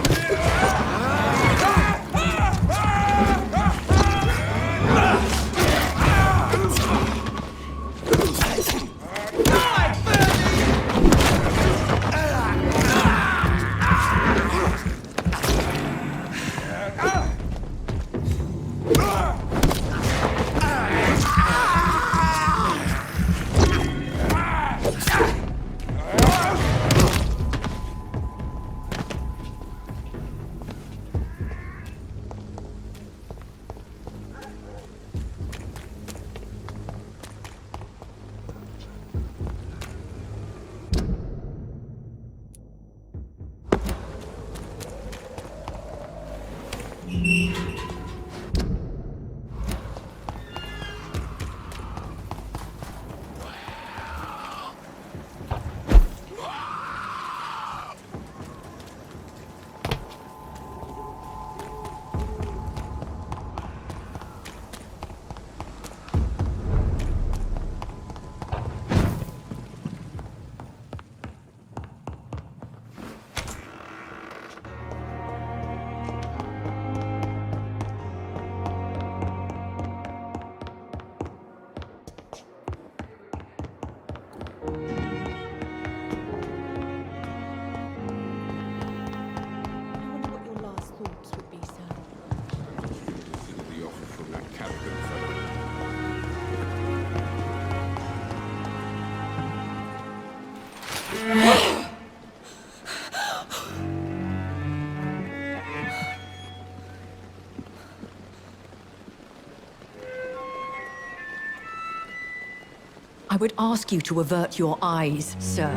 I would ask you to avert your eyes, sir.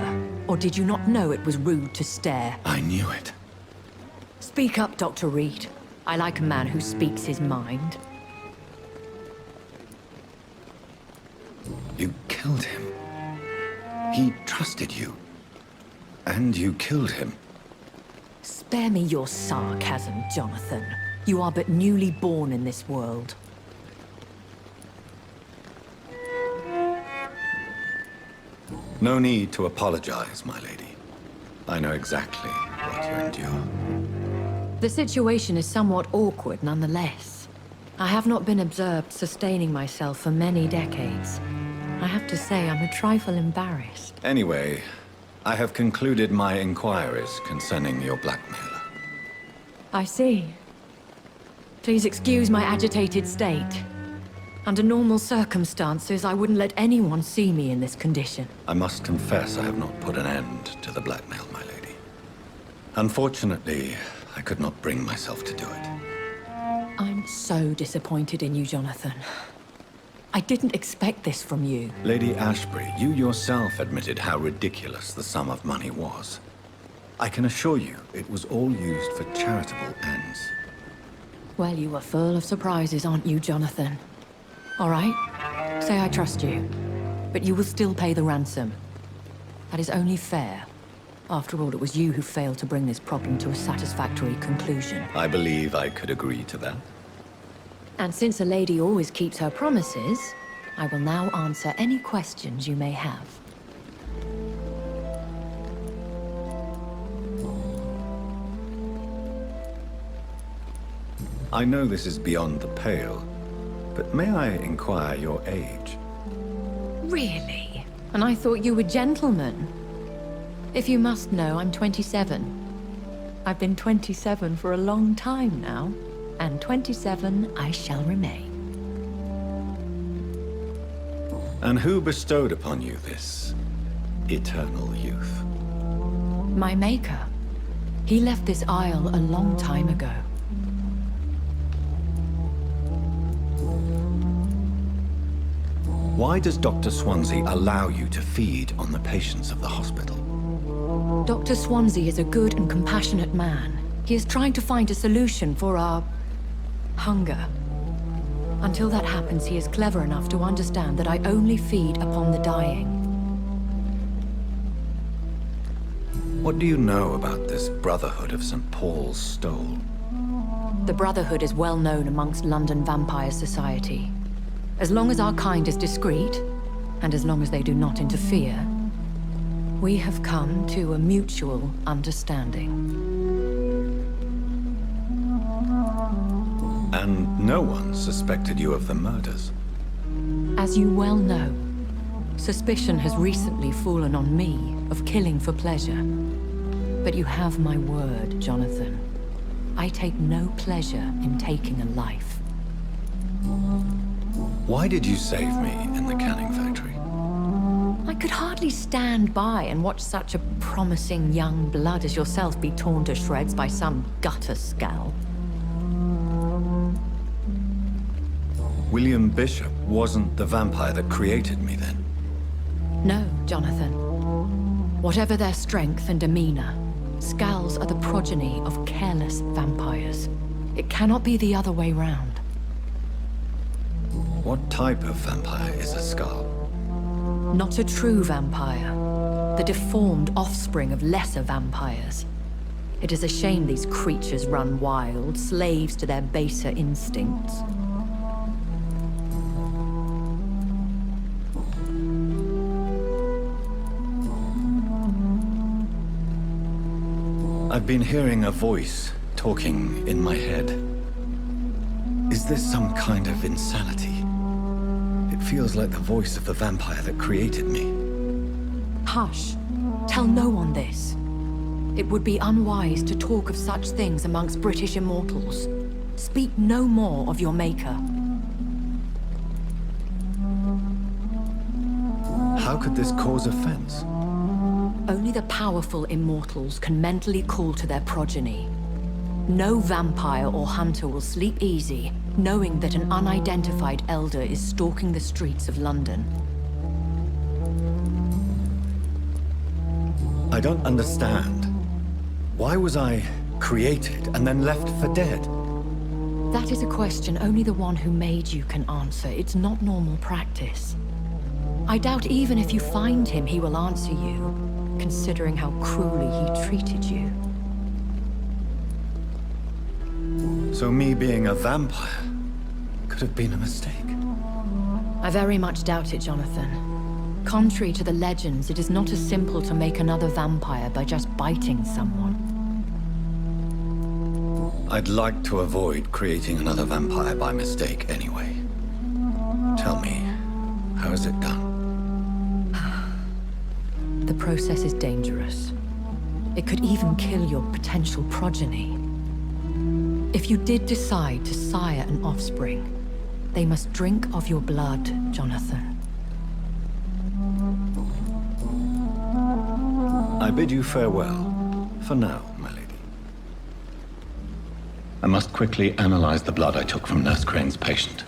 Or did you not know it was rude to stare? I knew it. Speak up, Dr. Reed. I like a man who speaks his mind. You killed him. He trusted you. And you killed him. Spare me your sarcasm, Jonathan. You are but newly born in this world. No need to apologize, my lady. I know exactly what you endure. The situation is somewhat awkward nonetheless. I have not been observed sustaining myself for many decades. I have to say I'm a trifle embarrassed. Anyway, I have concluded my inquiries concerning your blackmailer. I see. Please excuse my agitated state. Under normal circumstances, I wouldn't let anyone see me in this condition. I must confess I have not put an end to the blackmail, my lady. Unfortunately, I could not bring myself to do it. I'm so disappointed in you, Jonathan. I didn't expect this from you. Lady Ashbury, you yourself admitted how ridiculous the sum of money was. I can assure you, it was all used for charitable ends. Well, you were full of surprises, aren't you, Jonathan? All right, say I trust you, but you will still pay the ransom. That is only fair. After all, it was you who failed to bring this problem to a satisfactory conclusion. I believe I could agree to that. And since a lady always keeps her promises, I will now answer any questions you may have. I know this is beyond the pale, but may I inquire your age? Really? And I thought you were gentlemen. If you must know, I'm 27. I've been 27 for a long time now, and 27 I shall remain. And who bestowed upon you this eternal youth? My maker. He left this isle a long time ago. Why does Dr. Swansea allow you to feed on the patients of the hospital? Dr. Swansea is a good and compassionate man. He is trying to find a solution for our hunger. Until that happens, he is clever enough to understand that I only feed upon the dying. What do you know about this Brotherhood of St. Paul's Stole? The Brotherhood is well known amongst London Vampire Society. As long as our kind is discreet, and as long as they do not interfere, we have come to a mutual understanding. And no one suspected you of the murders? As you well know, suspicion has recently fallen on me of killing for pleasure. But you have my word, Jonathan. I take no pleasure in taking a life. Why did you save me in the canning factory? I could hardly stand by and watch such a promising young blood as yourself be torn to shreds by some gutter scowl. William Bishop wasn't the vampire that created me then? No, Jonathan. Whatever their strength and demeanor, Scowls are the progeny of careless vampires. It cannot be the other way round. What type of vampire is a Skull? Not a true vampire. The deformed offspring of lesser vampires. It is a shame these creatures run wild, slaves to their baser instincts. I've been hearing a voice talking in my head. Is this some kind of insanity? It feels like the voice of the vampire that created me. Hush. Tell no one this. It would be unwise to talk of such things amongst British immortals. Speak no more of your maker. How could this cause offense? Only the powerful immortals can mentally call to their progeny. No vampire or hunter will sleep easy, knowing that an unidentified elder is stalking the streets of London. I don't understand. Why was I created and then left for dead? That is a question only the one who made you can answer. It's not normal practice. I doubt even if you find him, he will answer you, considering how cruelly he treated you. So me being a vampire could have been a mistake. I very much doubt it, Jonathan. Contrary to the legends, it is not as simple to make another vampire by just biting someone. I'd like to avoid creating another vampire by mistake anyway. Tell me, how is it done? The process is dangerous. It could even kill your potential progeny. If you did decide to sire an offspring, they must drink of your blood, Jonathan. I bid you farewell, for now, my lady. I must quickly analyze the blood I took from Nurse Crane's patient.